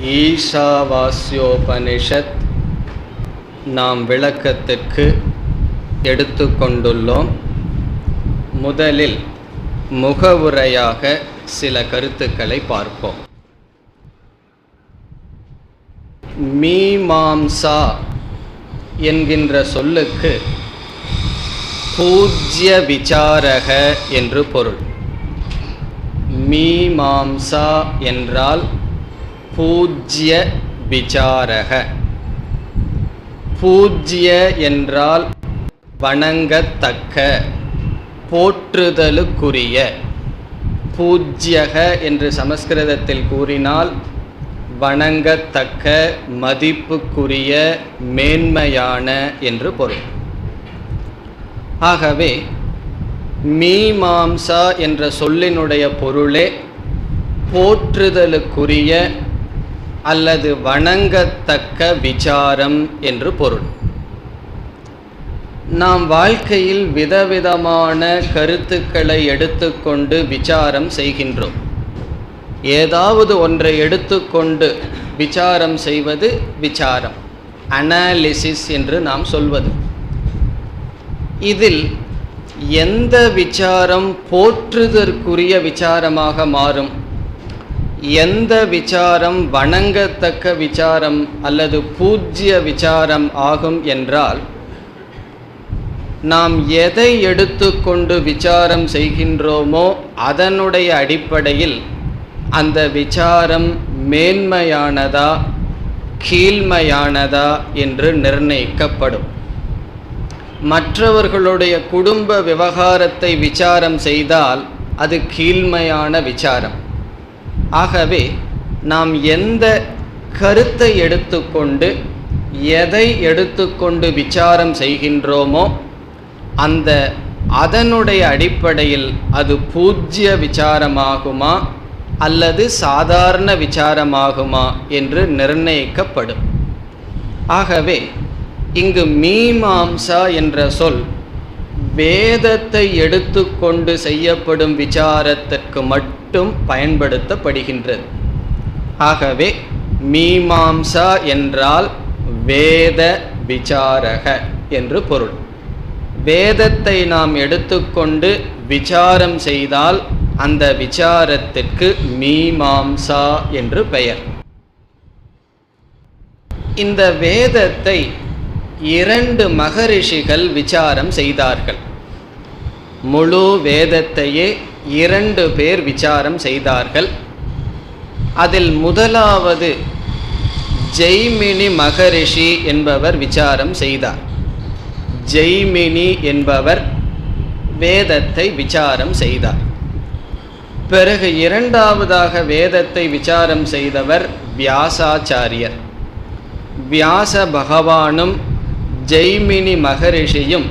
ஈஷாவாஸ்யோபனிஷத் நாம் விளக்கத்திற்கு எடுத்துக்கொண்டுள்ளோம். முதலில் முகவுரையாக சில கருத்துக்களை பார்ப்போம். மீமாம்சா என்கின்ற சொல்லுக்கு பூஜ்ய விசாரக என்று பொருள். மீமாம்சா என்றால் பூஜ்ய விசாரக. பூஜ்ய என்றால் வணங்கத்தக்க, போற்றுதலுக்குரிய. பூஜ்யக என்று சமஸ்கிருதத்தில் கூறினால் வணங்கத்தக்க, மதிப்புக்குரிய, மேன்மையான என்று பொருள். ஆகவே மீமாம்சா என்ற சொல்லினுடைய பொருளே போற்றுதலுக்குரிய அல்லது வணங்கத்தக்க விசாரம் என்று பொருள். நாம் வாழ்க்கையில் விதவிதமான கருத்துக்களை எடுத்துக்கொண்டு விசாரம் செய்கின்றோம். ஏதாவது ஒன்றை எடுத்துக்கொண்டு விசாரம் செய்வது விசாரம், அனாலிசிஸ் என்று நாம் சொல்வது. இதில் எந்த விசாரம் போற்றுதற்குரிய விசாரமாக மாறும், எந்த விசாரம் வணங்கத்தக்க விசாரம் அல்லது பூஜ்ய விசாரம் ஆகும் என்றால், நாம் எதை எடுத்துக்கொண்டு விசாரம் செய்கின்றோமோ அதனுடைய அடிப்படையில் அந்த விசாரம் மேன்மையானதா கீழ்மையானதா என்று நிர்ணயிக்கப்படும். மற்றவர்களுடைய குடும்ப விவகாரத்தை விசாரம் செய்தால் அது கீழ்மையான விசாரம். ஆகவே நாம் எந்த கருத்தை எடுத்துக்கொண்டு எதை எடுத்துக்கொண்டு விசாரம் செய்கின்றோமோ அதனுடைய அடிப்படையில் அது பூஜ்ய விசாரமாகுமா அல்லது சாதாரண விசாரமாகுமா என்று நிர்ணயிக்கப்படும். ஆகவே இங்கு மீமாம்சா என்ற சொல் வேதத்தை எடுத்துக்கொண்டு செய்யப்படும் விசாரத்திற்கு மட்டும் பயன்படுத்தப்படுகின்றது. ஆகவே மீமாம்சா என்றால் வேத விசாரக என்று பொருள். வேதத்தை நாம் எடுத்துக்கொண்டு விசாரம் செய்தால் அந்த விசாரத்திற்கு மீமாம்சா என்று பெயர். இந்த வேதத்தை 2 மகரிஷிகள் விசாரம் செய்தார்கள். முழு வேதத்தையே 2 பேர் விசாரம் செய்தார்கள். அதில் முதலாவது ஜெய்மினி மகரிஷி என்பவர் விசாரம் செய்தார். ஜெய்மினி என்பவர் வேதத்தை விசாரம் செய்தார். பிறகு இரண்டாவதாக வேதத்தை விசாரம் செய்தவர் வியாசாச்சாரியர். வியாச பகவானும் ஜெய்மினி மகரிஷியும்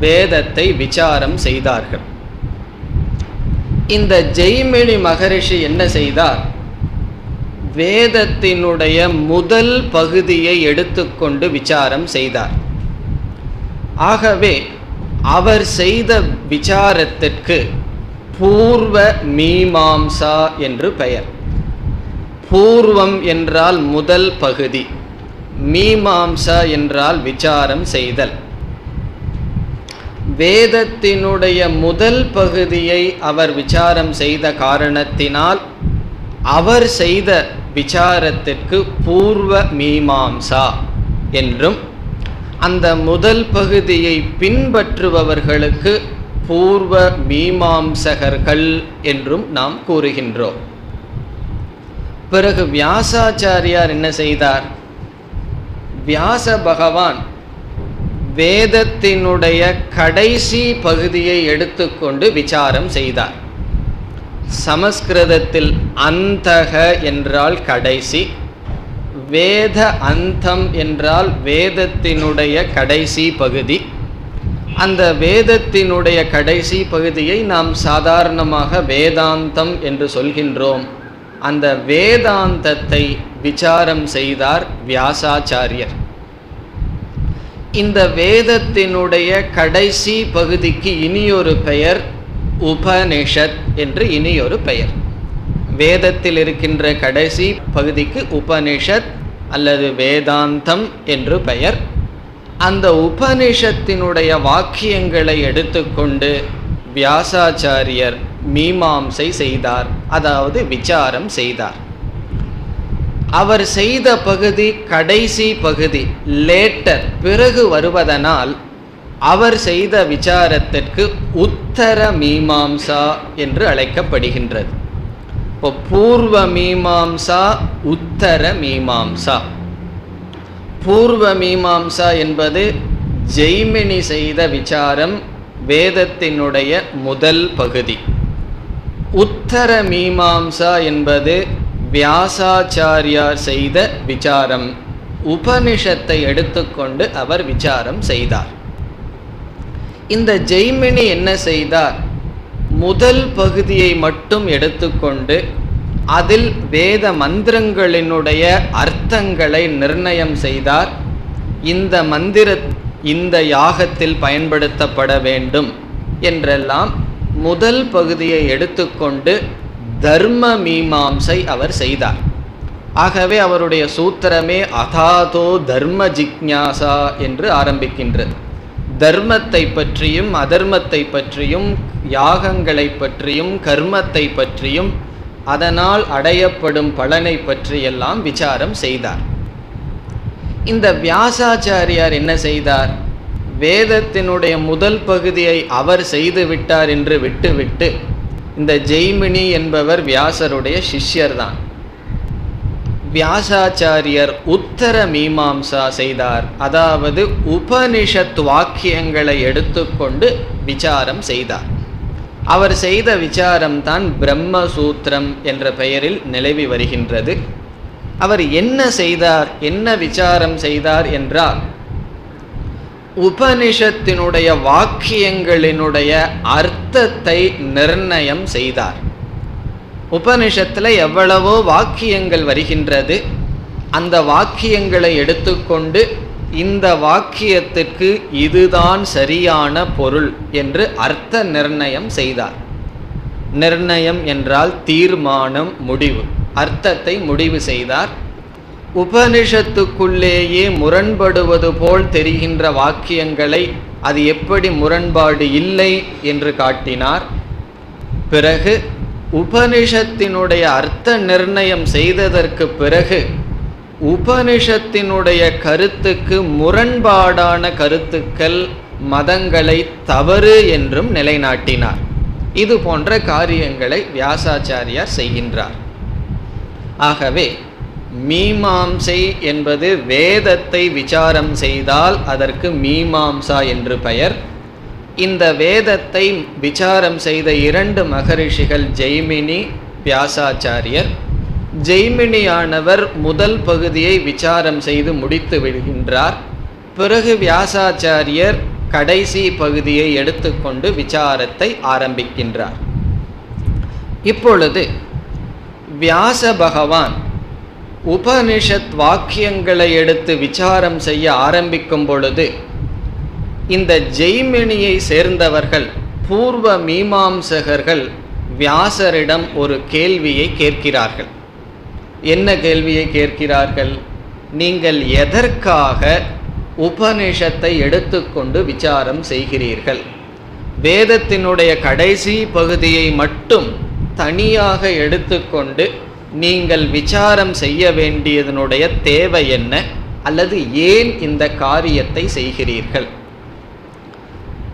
வேதத்தை விசாரம் செய்தார்கள். இந்த ஜெய்மினி மகரிஷி என்ன செய்தார்? வேதத்தினுடைய முதல் பகுதியை எடுத்துக்கொண்டு விசாரம் செய்தார். ஆகவே அவர் செய்த விசாரத்திற்கு பூர்வ மீமாம்சா என்று பெயர். பூர்வம் என்றால் முதல் பகுதி, மீமாம்சா என்றால் விசாரம் செய்தல். வேதத்தினுடைய முதல் பகுதியை அவர் விசாரம் செய்த காரணத்தினால் அவர் செய்த விசாரத்திற்கு பூர்வ மீமாம்சா என்றும், அந்த முதல் பகுதியை பின்பற்றுபவர்களுக்கு பூர்வ மீமாம்சகர்கள் என்றும் நாம் கூறுகின்றோம். பிறகு வியாசாச்சாரியார் என்ன செய்தார்? வியாச பகவான் வேதத்தினுடைய கடைசி பகுதியை எடுத்துக்கொண்டு விசாரம் செய்தார். சமஸ்கிருதத்தில் அந்தக என்றால் கடைசி, வேத அந்தம் என்றால் வேதத்தினுடைய கடைசி பகுதி. அந்த வேதத்தினுடைய கடைசி பகுதியை நாம் சாதாரணமாக வேதாந்தம் என்று சொல்கின்றோம். அந்த வேதாந்தத்தை விசாரம் செய்தார் வியாசாச்சாரியர். இந்த வேதத்தினுடைய கடைசி பகுதிக்கு இனியொரு பெயர் உபனிஷத் என்று இனியொரு பெயர். வேதத்தில் இருக்கின்ற கடைசி பகுதிக்கு உபனிஷத் அல்லது வேதாந்தம் என்று பெயர். அந்த உபனிஷத்தினுடைய வாக்கியங்களை எடுத்துக்கொண்டு வியாசாச்சாரியர் மீமாம்சை செய்தார், அதாவது விசாரம் செய்தார். அவர் செய்த பகுதி கடைசி பகுதி, லேட்டர், பிறகு வருவதனால் அவர் செய்த விசாரத்திற்கு உத்தர மீமாம்சா என்று அழைக்கப்படுகின்றது. இப்போ பூர்வ மீமாம்சா, உத்தர மீமாம்சா. பூர்வ மீமாம்சா என்பது ஜெய்மினி செய்த விசாரம், வேதத்தினுடைய முதல் பகுதி. உத்தர மீமாம்சா என்பது வியாசாச்சாரியார் செய்த விசாரம், உபனிஷத்தை எடுத்துக்கொண்டு அவர் விசாரம் செய்தார். இந்த ஜெய்மினி என்ன செய்தார்? முதல் பகுதியை மட்டும் எடுத்துக்கொண்டு அதில் வேத மந்திரங்களினுடைய அர்த்தங்களை நிர்ணயம் செய்தார். இந்த மந்திர இந்த யாகத்தில் பயன்படுத்தப்பட வேண்டும் என்றெல்லாம் முதல் பகுதியை எடுத்துக்கொண்டு தர்ம மீமாம்சை அவர் செய்தார். ஆகவே அவருடைய சூத்திரமே அதாதோ தர்ம ஜிக்ஞாசா என்று ஆரம்பிக்கின்றது. தர்மத்தை பற்றியும் அதர்மத்தை பற்றியும் யாகங்களை பற்றியும் கர்மத்தை பற்றியும் அதனால் அடையப்படும் பலனை பற்றியெல்லாம் விசாரம் செய்தார். இந்த வியாசாச்சாரியார் என்ன செய்தார்? வேதத்தினுடைய முதல் பகுதியை அவர் செய்து விட்டார் என்று விட்டுவிட்டு, இந்த ஜெய்மினி என்பவர் வியாசருடைய சிஷ்யர்தான், வியாசாச்சாரியர் உத்தர மீமாம்சா செய்தார். அதாவது உபனிஷத் வாக்கியங்களை எடுத்துக்கொண்டு விசாரம் செய்தார். அவர் செய்த விசாரம்தான் பிரம்மசூத்திரம் என்ற பெயரில் நிலவி வருகின்றது. அவர் என்ன செய்தார், என்ன விசாரம் செய்தார் என்றால், உபனிஷத்தினுடைய வாக்கியங்களினுடைய அர்த்தத்தை நிர்ணயம் செய்தார். உபனிஷத்தில் எவ்வளவோ வாக்கியங்கள் வருகின்றது. அந்த வாக்கியங்களை எடுத்துக்கொண்டு இந்த வாக்கியத்திற்கு இதுதான் சரியான பொருள் என்று அர்த்த நிர்ணயம் செய்தார். நிர்ணயம் என்றால் தீர்மானம், முடிவு, அர்த்தத்தை முடிவு செய்தார். உபனிஷத்துக்குள்ளேயே முரண்படுவது போல் தெரிகின்ற வாக்கியங்களை அது எப்படி முரண்பாடு இல்லை என்று காட்டினார். பிறகு உபனிஷத்தினுடைய அர்த்த நிர்ணயம் செய்ததற்கு பிறகு உபனிஷத்தினுடைய கருத்துக்கு முரண்பாடான கருத்துக்கள், மதங்களை தவறு என்றும் நிலைநாட்டினார். இது போன்ற காரியங்களை வியாசாச்சாரியார் செய்கின்றார். ஆகவே மீமாம்சை என்பது வேதத்தை விசாரம் செய்தால் அதற்கு மீமாம்சா என்று பெயர். இந்த வேதத்தை விசாரம் செய்த இரண்டு மகரிஷிகள் ஜெய்மினி, வியாசாச்சாரியர். ஜெய்மினியானவர் முதல் பகுதியை விசாரம் செய்து முடித்து விடுகின்றார். பிறகு வியாசாச்சாரியர் கடைசி பகுதியை எடுத்துக்கொண்டு விசாரத்தை ஆரம்பிக்கின்றார். இப்பொழுது வியாச பகவான் உபனிஷத் வாக்கியங்களை எடுத்து விசாரம் செய்ய ஆரம்பிக்கும் பொழுது இந்த ஜெய்மினியை சேர்ந்தவர்கள், பூர்வ மீமாம்சகர்கள் வியாசரிடம் ஒரு கேள்வியை கேட்கிறார்கள். என்ன கேள்வியை கேட்கிறார்கள்? நீங்கள் எதற்காக உபனிஷத்தை எடுத்துக்கொண்டு விசாரம் செய்கிறீர்கள்? வேதத்தினுடைய கடைசி பகுதியை மட்டும் தனியாக எடுத்துக்கொண்டு நீங்கள் விசாரம் செய்ய வேண்டியதனுடைய தேவை என்ன, அல்லது ஏன் இந்த காரியத்தை செய்கிறீர்கள்?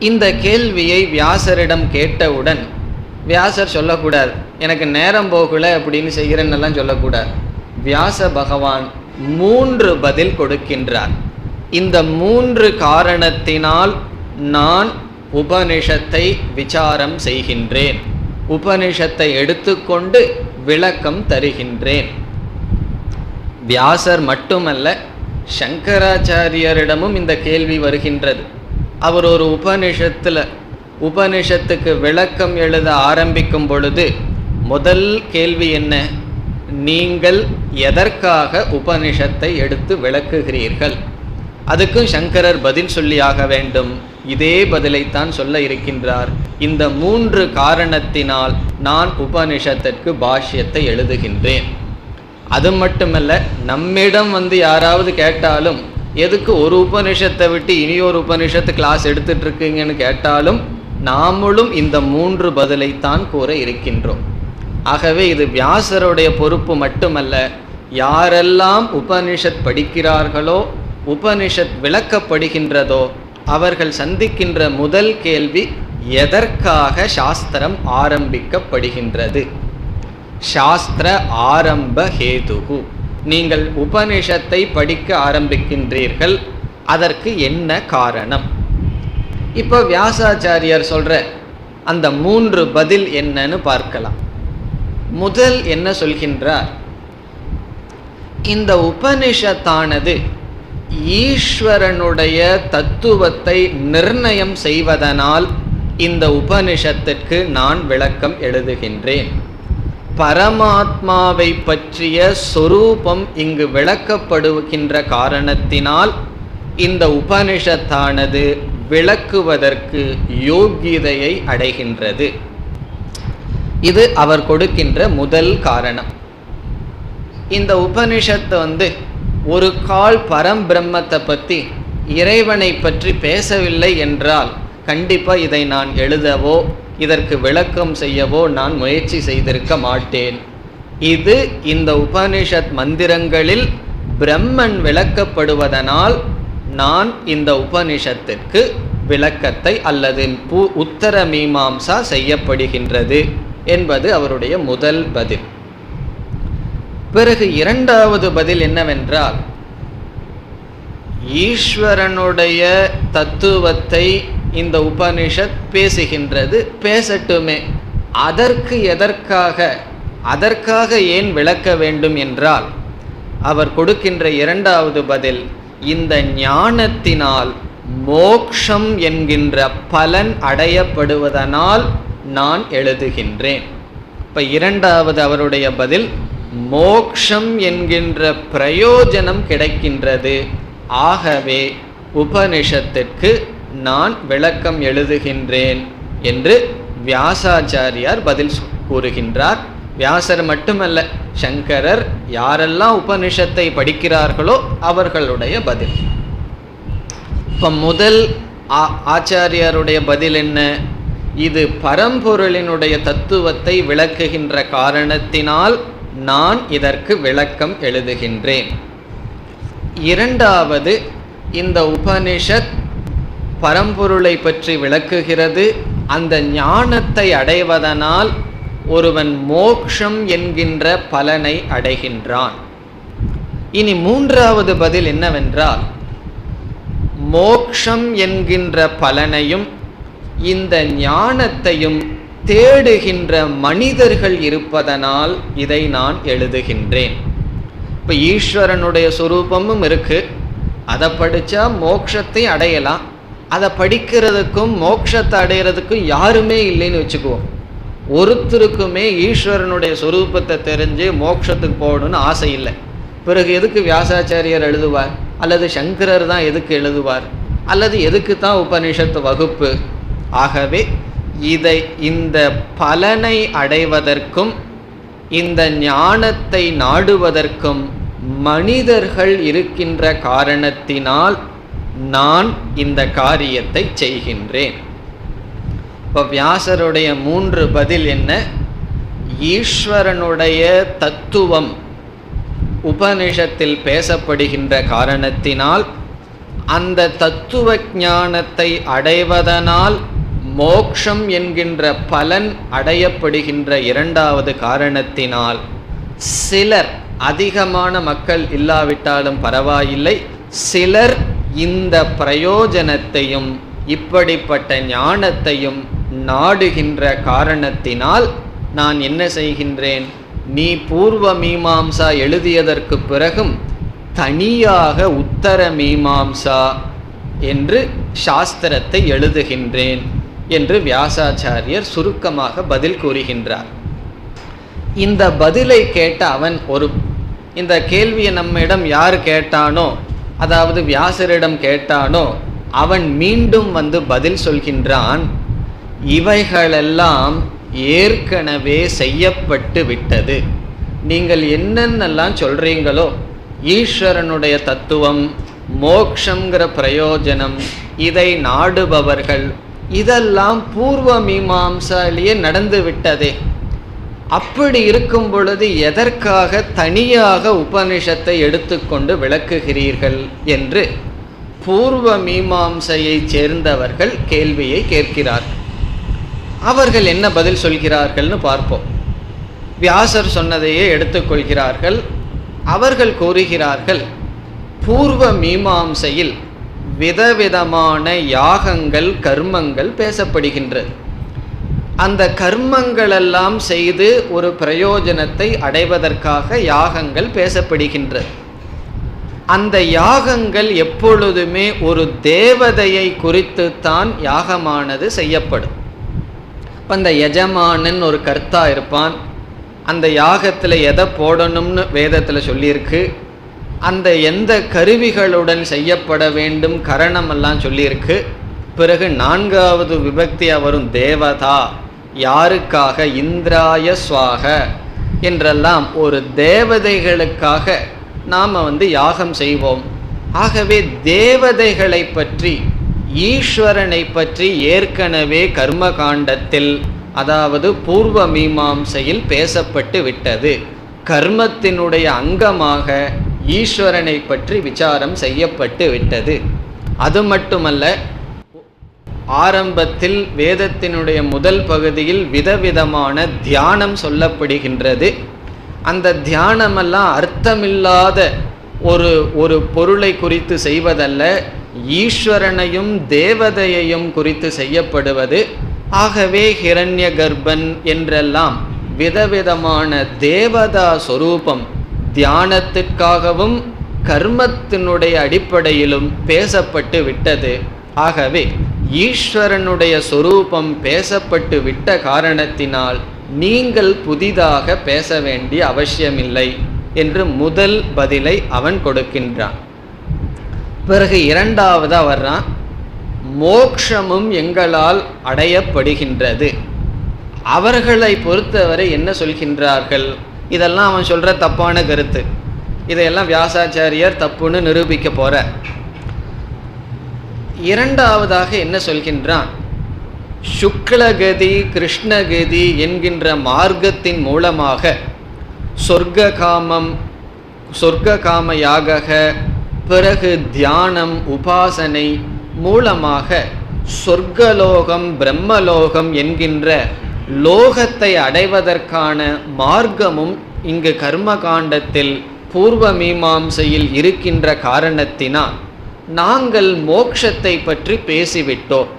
இந்த கேள்வியை வியாசரிடம் கேட்டவுடன் வியாசர் சொல்லக்கூடாது, எனக்கு நேரம் போகல அப்படின்னு செய்கிறேன்னெல்லாம் சொல்லக்கூடாது. வியாச பகவான் 3 பதில் கொடுக்கின்றார். இந்த 3 காரணத்தினால் நான் உபனிஷத்தை விசாரம் செய்கின்றேன், உபனிஷத்தை எடுத்துக்கொண்டு விளக்கம் தருகின்றேன். வியாசர் மட்டுமல்ல, சங்கராச்சாரியரிடமும் இந்த கேள்வி வருகின்றது. அவர் ஒரு உபனிஷத்துக்கு விளக்கம் எழுத ஆரம்பிக்கும் பொழுது முதல் கேள்வி என்ன? நீங்கள் எதற்காக உபனிஷத்தை எடுத்து விளக்குகிறீர்கள்? அதுக்கும் சங்கரர் பதில் சொல்லியாக வேண்டும். இதே பதிலைத்தான் சொல்ல இருக்கின்றார். இந்த 3 காரணத்தினால் நான் உபனிஷத்திற்கு பாஷ்யத்தை எழுதுகின்றேன். அது மட்டுமல்ல, நம்மிடம் யாராவது கேட்டாலும் எதுக்கு ஒரு உபனிஷத்தை விட்டு இனியொரு உபனிஷத்து கிளாஸ் எடுத்துட்டு இருக்கீங்கன்னு கேட்டாலும் நாமளும் இந்த 3 பதிலைத்தான் கூற இருக்கின்றோம். ஆகவே இது வியாசருடைய பொறுப்பு மட்டுமல்ல, யாரெல்லாம் உபனிஷத் படிக்கிறார்களோ, உபனிஷத் விளக்கப்படுகின்றதோ, அவர்கள் சந்திக்கின்ற முதல் கேள்வி, எதற்காக சாஸ்திரம் ஆரம்பிக்கப்படுகின்றது? சாஸ்திர ஆரம்ப ஹேதுகு. நீங்கள் உபனிஷத்தை படிக்க ஆரம்பிக்கின்றீர்கள், அதற்கு என்ன காரணம்? இப்போ வியாசாச்சாரியார் சொல்ற அந்த 3 பதில் என்னன்னு பார்க்கலாம். முதல் என்ன சொல்கின்றார்? இந்த உபனிஷத்தானது ஈஸ்வரனுடைய தத்துவத்தை நிர்ணயம் செய்வதனால் இந்த உபனிஷத்திற்கு நான் விளக்கம் எழுதுகின்றேன். பரமாத்மாவை பற்றிய சொரூபம் இங்கு விளக்கப்படுகின்ற காரணத்தினால் இந்த உபனிஷத்தானது விளக்குவதற்கு யோகியதையை அடைகின்றது. இது அவர் கொடுக்கின்ற முதல் காரணம். இந்த உபனிஷத்து ஒரு கால் பரம்பிரம்மத்தை பற்றி, இறைவனை பற்றி பேசவில்லை என்றால் கண்டிப்பாக இதை நான் எழுதவோ இதற்கு விளக்கம் செய்யவோ நான் முயற்சி செய்திருக்க மாட்டேன். இது இந்த உபனிஷத் மந்திரங்களில் பிரம்மன் விளக்கப்படுவதனால் நான் இந்த உபனிஷத்திற்கு விளக்கத்தை அல்லது உத்தர மீமாம்சா செய்யப்படுகின்றது என்பது அவருடைய முதல் பதில். பிறகு இரண்டாவது பதில் என்னவென்றால், ஈஸ்வரனுடைய தத்துவத்தை இந்த உபனிஷத் பேசுகின்றது, பேசட்டுமே. அதற்காக ஏன் விளக்க வேண்டும் என்றால், அவர் கொடுக்கின்ற இரண்டாவது பதில், இந்த ஞானத்தினால் மோக்ஷம் என்கின்ற பலன் அடையப்படுவதனால் நான் எழுதுகின்றேன். இப்போ இரண்டாவது அவருடைய பதில், மோக்ஷம் என்கின்ற பிரயோஜனம் கிடைக்கின்றது, ஆகவே உபனிஷத்திற்கு நான் விளக்கம் எழுதுகின்றேன் என்று வியாசாச்சாரியார் பதில் கூறுகின்றார். வியாசர் மட்டுமல்ல, சங்கரர், யாரெல்லாம் உபனிஷத்தை படிக்கிறார்களோ அவர்களுடைய பதில். இப்போ முதல் ஆச்சாரியாருடைய பதில் என்ன? இது பரம்பொருளினுடைய தத்துவத்தை விளக்குகின்ற காரணத்தினால் நான் இதற்கு விளக்கம் எழுதுகின்றேன். இரண்டாவது, இந்த உபனிஷத் பரம்பொருளை பற்றி விளக்குகிறது, அந்த ஞானத்தை அடைவதனால் ஒருவன் மோக்ஷம் என்கின்ற பலனை அடைகின்றான். இனி மூன்றாவது பதில் என்னவென்றால், மோக்ஷம் என்கின்ற பலனையும் இந்த ஞானத்தையும் தேடுகின்ற மனிதர்கள் இருப்பதனால் இதை நான் எழுதுகின்றேன். இப்போ ஈஸ்வரனுடைய சுரூபமும் இருக்கு, அதை படித்தா மோட்சத்தை அடையலாம். அதை படிக்கிறதுக்கும் மோட்சத்தை அடைகிறதுக்கும் யாருமே இல்லைன்னு வச்சுக்குவோம். ஒருத்தருக்குமே ஈஸ்வரனுடைய சொரூபத்தை தெரிஞ்சு மோட்சத்துக்கு போகணும்னு ஆசை இல்லை. பிறகு எதுக்கு வியாசாச்சாரியர் எழுதுவார்? அல்லது சங்கரர் தான் எதுக்கு எழுதுவார்? அல்லது எதுக்கு தான் உபனிஷத்து வகுப்பு? ஆகவே இந்த பலனை அடைவதற்கும் இந்த ஞானத்தை நாடுவதற்கும் மனிதர்கள் இருக்கின்ற காரணத்தினால் நான் இந்த காரியத்தை செய்கின்றேன். இப்போ வியாசருடைய 3 பதில் என்ன? ஈஸ்வரனுடைய தத்துவம் உபனிஷத்தில் பேசப்படுகின்ற காரணத்தினால், அந்த தத்துவ ஞானத்தை அடைவதனால் மோக்ஷம் என்கின்ற பலன் அடையப்படுகின்ற இரண்டாவது காரணத்தினால், சிலர், அதிகமான மக்கள் இல்லாவிட்டாலும் பரவாயில்லை, சிலர் இந்த பிரயோஜனத்தையும் இப்படிப்பட்ட ஞானத்தையும் நாடுகின்ற காரணத்தினால் நான் என்ன செய்கின்றேன்? நீ பூர்வ மீமாம்சா எழுதியதற்கு பிறகும் தனியாக உத்தர மீமாம்சா என்று சாஸ்திரத்தை எழுதுகின்றேன் என்று வியாசாச்சாரியர் சுருக்கமாக பதில் கூறுகின்றார். இந்த பதிலை கேட்ட அவன் இந்த கேள்வியை நம்மிடம் யார் கேட்டானோ, அதாவது வியாசரிடம் கேட்டானோ, அவன் மீண்டும் வந்து பதில் சொல்கின்றான், இவைகளெல்லாம் ஏற்கனவே செய்யப்பட்டு விட்டது. நீங்கள் என்னென்னலாம் சொல்றீங்களோ, ஈஸ்வரனுடைய தத்துவம், மோக்ஷங்கிற பிரயோஜனம், இதை நாடுபவர்கள், இதெல்லாம் பூர்வ மீமாம்சாலேயே நடந்து விட்டதே. அப்படி இருக்கும் பொழுது எதற்காக தனியாக உபனிஷத்தை எடுத்துக்கொண்டு விளக்குகிறீர்கள் என்று பூர்வ மீமாம்சையை சேர்ந்தவர்கள் கேள்வியை கேட்கிறார்கள். அவர்கள் என்ன பதில் சொல்கிறார்கள்னு பார்ப்போம். வியாசர் சொன்னதையே எடுத்துக்கொள்கிறார்கள். அவர்கள் கூறுகிறார்கள், பூர்வ மீமாம்சையில் விதவிதமான யாகங்கள் கர்மங்கள் பேசப்படுகின்றது. அந்த கர்மங்களெல்லாம் செய்து ஒரு பிரயோஜனத்தை அடைவதற்காக யாகங்கள் பேசப்படுகின்றது. அந்த யாகங்கள் எப்பொழுதுமே ஒரு தேவதையை குறித்து தான் யாகமானது செய்யப்படும். அந்த எஜமானன் ஒரு கர்த்தா இருப்பான். அந்த யாகத்தில் எதை போடணும்னு வேதத்தில் சொல்லியிருக்கு. அந்த எந்த கருவிகளுடன் செய்யப்பட வேண்டும் கரணமெல்லாம் சொல்லியிருக்கு. பிறகு 4வது விபக்தியாக வரும் தேவதா, யாருக்காக, இந்திராய ஸ்வாக என்றெல்லாம் ஒரு தேவதைகளுக்காக நாம் யாகம் செய்வோம். ஆகவே தேவதைகளை பற்றி, ஈஸ்வரனை பற்றி ஏற்கனவே கர்மகாண்டத்தில், அதாவது பூர்வ மீமாம்சையில் பேசப்பட்டு விட்டது. கர்மத்தினுடைய அங்கமாக ஈஸ்வரனை பற்றி விசாரம் செய்யப்பட்டு விட்டது. அது மட்டுமல்ல, ஆரம்பத்தில் வேதத்தினுடைய முதல் பகுதியில் விதவிதமான தியானம் சொல்லப்படுகின்றது. அந்த தியானமெல்லாம் அர்த்தமில்லாத ஒரு பொருளை குறித்து செய்வதல்ல, ஈஸ்வரனையும் தேவதையையும் குறித்து செய்யப்படுவது. ஆகவே ஹிரண்ய கர்ப்பன் என்றெல்லாம் விதவிதமான தேவதா சொரூபம் தியானத்திற்காகவும் கர்மத்தினுடைய அடிப்படையிலும் பேசப்பட்டு விட்டது. ஆகவே ஈஸ்வரனுடைய சொரூபம் பேசப்பட்டு விட்ட காரணத்தினால் நீங்கள் புதிதாக பேச வேண்டிய அவசியமில்லை என்று முதல் பதிலை அவன் கொடுக்கின்றான். பிறகு 2வதா வர்றான், மோக்ஷமும் எங்களால் அடையப்படுகின்றது. அவர்களை பொறுத்தவரை என்ன சொல்கின்றார்கள்? இதெல்லாம் அவன் சொல்கிற தப்பான கருத்து. இதையெல்லாம் வியாசாச்சாரியர் தப்புன்னு நிரூபிக்க போற. 2வதாக என்ன சொல்கின்றான்? சுக்லகதி கிருஷ்ணகதி என்கின்ற மார்க்கத்தின் மூலமாக சொர்க்க யாக, பிறகு தியானம் உபாசனை மூலமாக சொர்க்கலோகம் பிரம்மலோகம் என்கின்ற லோகத்தை அடைவதற்கான மார்க்கமும் இங்கு கர்மகாண்டத்தில் பூர்வ மீமாம்சையில் இருக்கின்ற காரணத்தினால் நாங்கள் மோக்ஷத்தை பற்றி பேசிவிட்டோம்.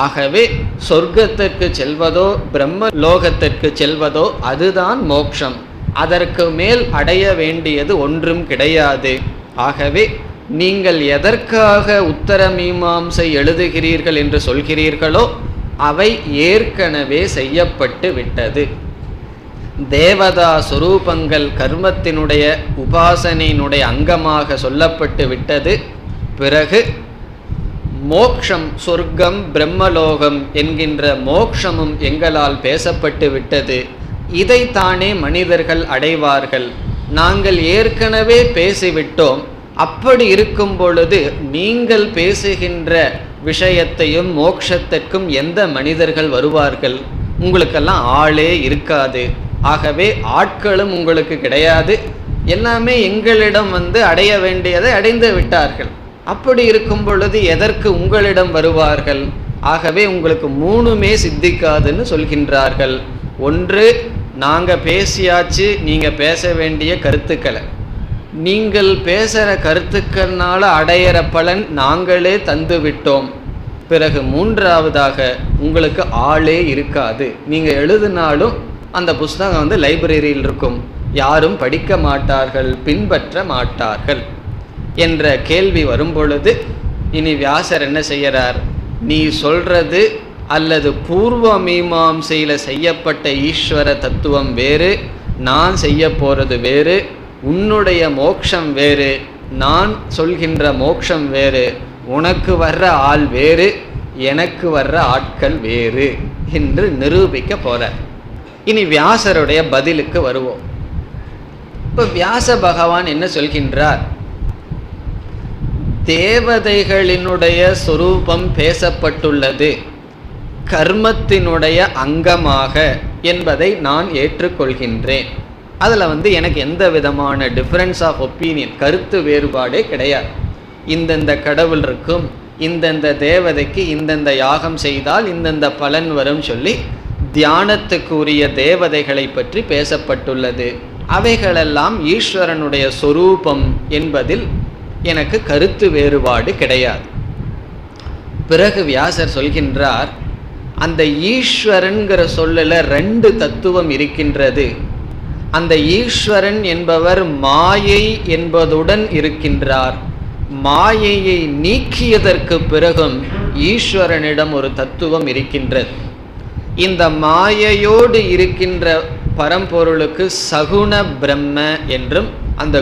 ஆகவே சொர்க்கத்திற்கு செல்வதோ பிரம்ம லோகத்திற்கு செல்வதோ அதுதான் மோக்ஷம். அதற்கு மேல் அடைய வேண்டியது ஒன்றும் கிடையாது. ஆகவே நீங்கள் எதற்காக உத்தர மீமாம்சை எழுதுகிறீர்கள் என்று சொல்கிறீர்களோ அவை ஏற்கனவே செய்யப்பட்டு விட்டது. தேவதா சுரூபங்கள் கர்மத்தினுடைய உபாசனையினுடைய அங்கமாக சொல்லப்பட்டு விட்டது. பிறகு மோக்ஷம், சொர்க்கம் பிரம்மலோகம் என்கின்ற மோக்ஷமும் எங்களால் பேசப்பட்டு விட்டது. இதைத்தானே மனிதர்கள் அடைவார்கள். நாங்கள் ஏற்கனவே பேசிவிட்டோம். அப்படி இருக்கும் பொழுது நீங்கள் பேசுகின்ற விஷயத்தையும் மோக்ஷத்திற்கும் எந்த மனிதர்கள் வருவார்கள்? உங்களுக்கெல்லாம் ஆளே இருக்காது. ஆகவே ஆட்களும் உங்களுக்கு கிடையாது. எல்லாமே எங்களிடம் அடைய வேண்டியதை அடைந்து விட்டார்கள். அப்படி இருக்கும் பொழுது எதற்கு உங்களிடம் வருவார்கள்? ஆகவே உங்களுக்கு 3மே சித்திக்காதுன்னு சொல்கின்றார்கள். ஒன்று, நாங்கள் பேசியாச்சு, நீங்கள் பேச வேண்டிய கருத்துக்களை, நீங்கள் பேசுகிற கருத்துக்கள்னால அடையிற பலன் நாங்களே தந்து விட்டோம். பிறகு 3வதாக உங்களுக்கு ஆளே இருக்காது. நீங்கள் எழுதினாலும் அந்த புஸ்தகம் லைப்ரரியில் இருக்கும், யாரும் படிக்க மாட்டார்கள், பின்பற்ற மாட்டார்கள் என்ற கேள்வி வரும்பொழுது இனி வியாசர் என்ன செய்கிறார்? நீ சொல்றது அல்லது பூர்வ மீமாம்சையில் செய்யப்பட்ட ஈஸ்வர தத்துவம் வேறு, நான் செய்ய போகிறது வேறு. உன்னுடைய மோக்ஷம் வேறு, நான் சொல்கின்ற மோக்ஷம் வேறு. உனக்கு வர்ற ஆள் வேறு, எனக்கு வர்ற ஆட்கள் வேறு என்று நிரூபிக்க போறார். இனி வியாசருடைய பதிலுக்கு வருவோம். இப்ப வியாச பகவான் என்ன சொல்கின்றார்? தேவதைகளினுடைய சொரூபம் பேசப்பட்டுள்ளது கர்மத்தினுடைய அங்கமாக என்பதை நான் ஏற்றுக்கொள்கின்றேன். அதில் எனக்கு எந்த விதமான டிஃப்ரென்ஸ் ஆஃப் ஒப்பீனியன், கருத்து வேறுபாடே கிடையாது. இந்தந்த கடவுள் இருக்கும், இந்தந்த தேவதைக்கு இந்தந்த யாகம் செய்தால் இந்தந்த பலன் வரும் சொல்லி தியானத்துக்குரிய தேவதைகளை பற்றி பேசப்பட்டுள்ளது. அவைகளெல்லாம் ஈஸ்வரனுடைய சொரூபம் என்பதில் எனக்கு கருத்து வேறுபாடு கிடையாது. பிறகு வியாசர் சொல்கின்றார், அந்த ஈஸ்வரன்கிற சொல்லல 2 தத்துவம் இருக்கின்றது. அந்த ஈஸ்வரன் என்பவர் மாயை என்பதுடன் இருக்கின்றார். மாயையை நீக்கியதற்கு பிறகும் ஈஸ்வரனிடம் ஒரு தத்துவம் இருக்கின்றது. இந்த மாயையோடு இருக்கின்ற பரம்பொருளுக்கு சகுண பிரம்ம என்றும், அந்த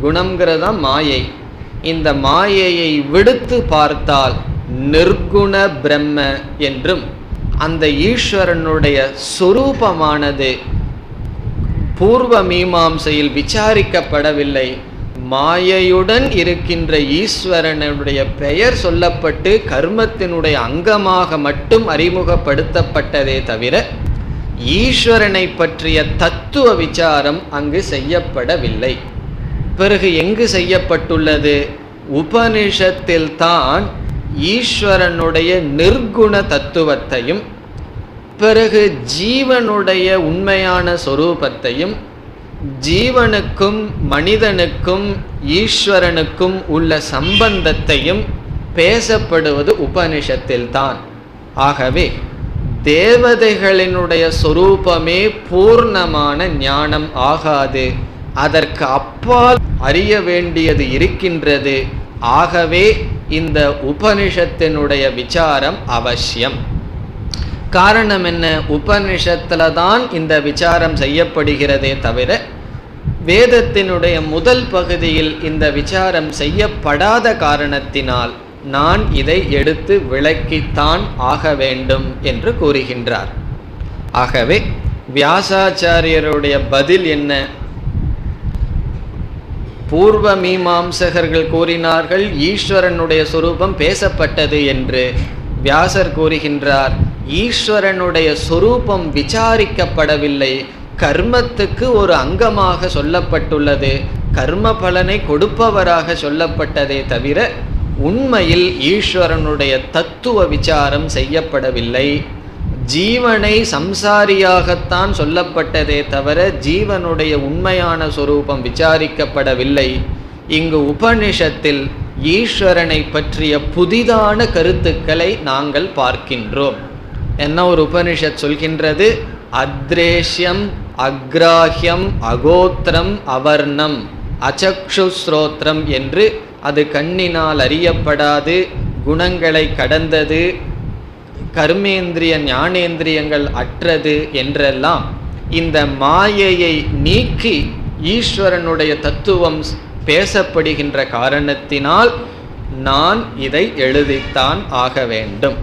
குணம்ங்கிறதா மாயை, இந்த மாயையை விடுத்து பார்த்தால் நிர்குண பிரம்ம என்றும், அந்த ஈஸ்வரனுடைய சொரூபமானது பூர்வ மீமாம்சையில் விசாரிக்கப்படவில்லை. மாயையுடன் இருக்கின்ற ஈஸ்வரனுடைய பெயர் சொல்லப்பட்டு கர்மத்தினுடைய அங்கமாக மட்டும் அறிமுகப்படுத்தப்பட்டதே தவிர ஈஸ்வரனை பற்றிய தத்துவ விசாரம் அங்கு செய்யப்படவில்லை. பிறகு எங்கு செய்யப்பட்டுள்ளது? உபனிஷத்தில் தான் ஈஸ்வரனுடைய நிர்குண தத்துவத்தையும் பிறகு ஜீவனுடைய உண்மையான சொரூபத்தையும் ஜீவனுக்கும் மனிதனுக்கும் ஈஸ்வரனுக்கும் உள்ள சம்பந்தத்தையும் பேசப்படுவது உபனிஷத்தில் தான். ஆகவே தேவதைகளினுடைய சொரூபமே பூர்ணமான ஞானம் ஆகாது, அதற்கு அப்பால் அறிய வேண்டியது இருக்கின்றது. ஆகவே இந்த உபனிஷத்தினுடைய விசாரம் அவசியம். காரணம் என்ன? உபனிஷத்துல தான் இந்த விசாரம் செய்யப்படுகிறதே தவிர வேதத்தினுடைய முதல் பகுதியில் இந்த விசாரம் செய்யப்படாத காரணத்தினால் நான் இதை எடுத்து விளக்கித்தான் ஆக வேண்டும் என்று கூறுகின்றார். ஆகவே வியாசாச்சாரியருடைய பதில் என்ன? பூர்வ மீமாம்சகர்கள் கூறினார்கள் ஈஸ்வரனுடைய சொரூபம் பேசப்பட்டது என்று. வியாசர் கூறுகின்றார், ஈஸ்வரனுடைய சொரூபம் விசாரிக்கப்படவில்லை, கர்மத்துக்கு ஒரு அங்கமாக சொல்லப்பட்டுள்ளது, கர்ம பலனை கொடுப்பவராக சொல்லப்பட்டதே தவிர உண்மையில் ஈஸ்வரனுடைய தத்துவ விசாரம் செய்யப்படவில்லை. ஜீவனை சம்சாரியாகத்தான் சொல்லப்பட்டதே தவிர ஜீவனுடைய உண்மையான சொரூபம் விசாரிக்கப்படவில்லை. இங்கு உபனிஷத்தில் ஈஸ்வரனை பற்றிய புதிதான கருத்துக்களை நாங்கள் பார்க்கின்றோம். என்ன ஒரு உபனிஷத் சொல்கின்றது? அத்ரேஷ்யம் அக்ராஹ்யம் அகோத்திரம் அவர்ணம் அசக்ஷுஸ்ரோத்ரம் என்று, அது கண்ணினால் அறியப்படாது, குணங்களை கடந்தது, கர்மேந்திரிய ஞானேந்திரியங்கள் அற்றது என்றெல்லாம் இந்த மாயையை நீக்கி ஈஸ்வரனுடைய தத்துவம் பேசப்படுகின்ற காரணத்தினால் நான் இதை எழுதித்தான் ஆக வேண்டும்.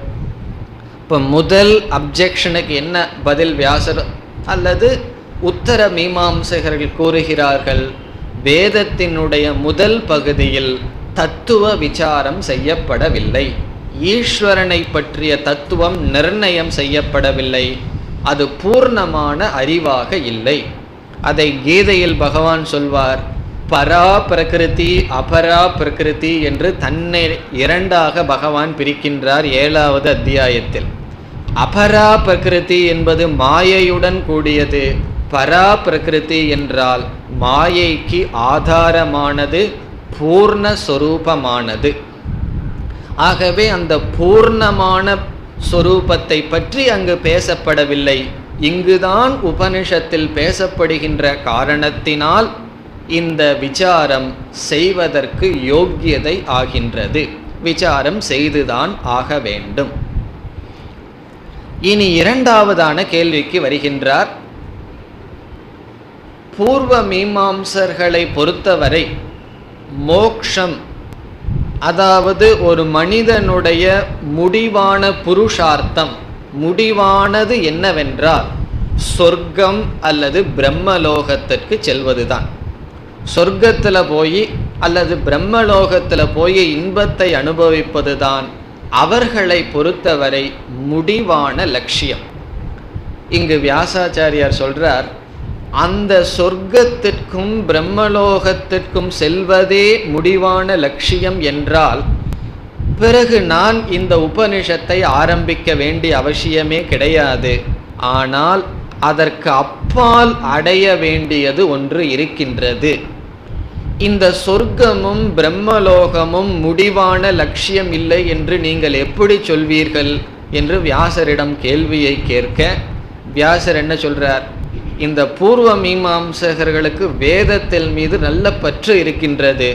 இப்போ முதல் அப்ஜெக்ஷனுக்கு என்ன பதில் வியாசர் அல்லது உத்தர மீமாம்சகர்கள் கூறுகிறார்கள்? வேதத்தினுடைய முதல் பகுதியில் தத்துவ விசாரம் செய்யப்படவில்லை, ஈஸ்வரனை பற்றிய தத்துவம் நிர்ணயம் செய்யப்படவில்லை, அது பூர்ணமான அறிவாக இல்லை. அதை கீதையில் பகவான் சொல்வார், பரா பிரகிருதி அபரா பிரகிருதி என்று தன்னை 2ஆக பகவான் பிரிக்கின்றார் 7வது அத்தியாயத்தில். அபரா பிரகிருதி என்பது மாயையுடன் கூடியது, பரா பிரகிருதி என்றால் மாயைக்கு ஆதாரமானது, பூர்ண சொரூபமானது. ஆகவே அந்த பூர்ணமான சொரூபத்தை பற்றி அங்கு பேசப்படவில்லை. இங்குதான் உபனிஷத்தில் பேசப்படுகின்ற காரணத்தினால் இந்த விசாரம் செய்வதற்கு யோக்கியதை ஆகின்றது. விசாரம் செய்துதான் ஆக வேண்டும். இனி 2வதான கேள்விக்கு வருகின்றார். பூர்வ மீமாம்சர்களை பொறுத்தவரை மோக்ஷம் அதாவது ஒரு மனிதனுடைய முடிவான புருஷார்த்தம், முடிவானது என்னவென்றால் சொர்க்கம் அல்லது பிரம்மலோகத்திற்கு செல்வதுதான். சொர்க்கத்தில் போய் அல்லது பிரம்மலோகத்தில் போய் இன்பத்தை அனுபவிப்பதுதான் அவர்களை பொறுத்தவரை முடிவான லட்சியம். இங்கு வியாசாச்சாரியார் சொல்றார், அந்த சொர்க்கத்திற்கும் பிரம்மலோகத்திற்கும் செல்வதே முடிவான லட்சியம் என்றால் பிறகு நான் இந்த உபனிஷத்தை ஆரம்பிக்க வேண்டிய அவசியமே கிடையாது. ஆனால் அதற்கு அப்பால் அடைய வேண்டியது ஒன்று இருக்கின்றது. இந்த சொர்க்கமும் பிரம்மலோகமும் முடிவான லட்சியம் இல்லை என்று நீங்கள் எப்படி சொல்வீர்கள் என்று வியாசரிடம் கேள்வியை கேட்க, வியாசர் என்ன சொல்றார், இந்த பூர்வ மீமாம்சகர்களுக்கு வேதத்தின் மீது நல்ல பற்று இருக்கின்றது.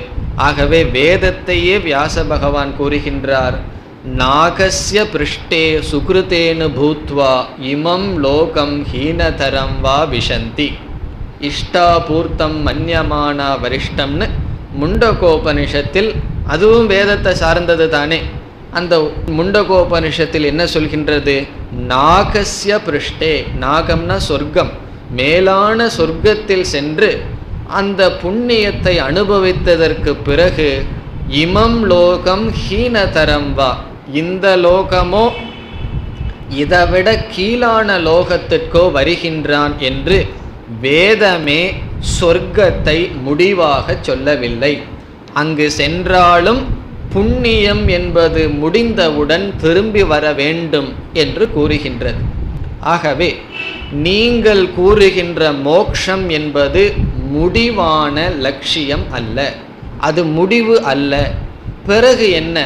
ஆகவே வேதத்தையே வியாச பகவான் கூறுகின்றார், நாகஸ்ய பிருஷ்டே சுக்ருதேனு பூத்வா இமம் லோகம் ஹீனதரம் வா விஷந்தி இஷ்டாபூர்த்தம் மன்யமானா வரிஷ்டம்னு முண்டகோபனிஷத்தில், அதுவும் வேதத்தை சார்ந்தது தானே. அந்த முண்டகோபனிஷத்தில் என்ன சொல்கின்றது, நாகஸ்ய பிருஷ்டே, நாகம்னா சொர்க்கம், மேலான சொர்க்கத்தில் சென்று அந்த புண்ணியத்தை அனுபவித்ததற்கு பிறகு இமம் லோகம் ஹீனதரம் வா, இந்த லோகமோ இதைவிட கீழான லோகத்திற்கோ வருகின்றான் என்று வேதமே சொர்க்கத்தை முடிவாக சொல்லவில்லை. அங்கு சென்றாலும் புண்ணியம் என்பது முடிந்தவுடன் திரும்பி வர வேண்டும் என்று கூறுகின்றது. ஆகவே நீங்கள் கூறுகின்ற மோக்ஷம் என்பது முடிவான லட்சியம் அல்ல, அது முடிவு அல்ல. பிறகு என்ன,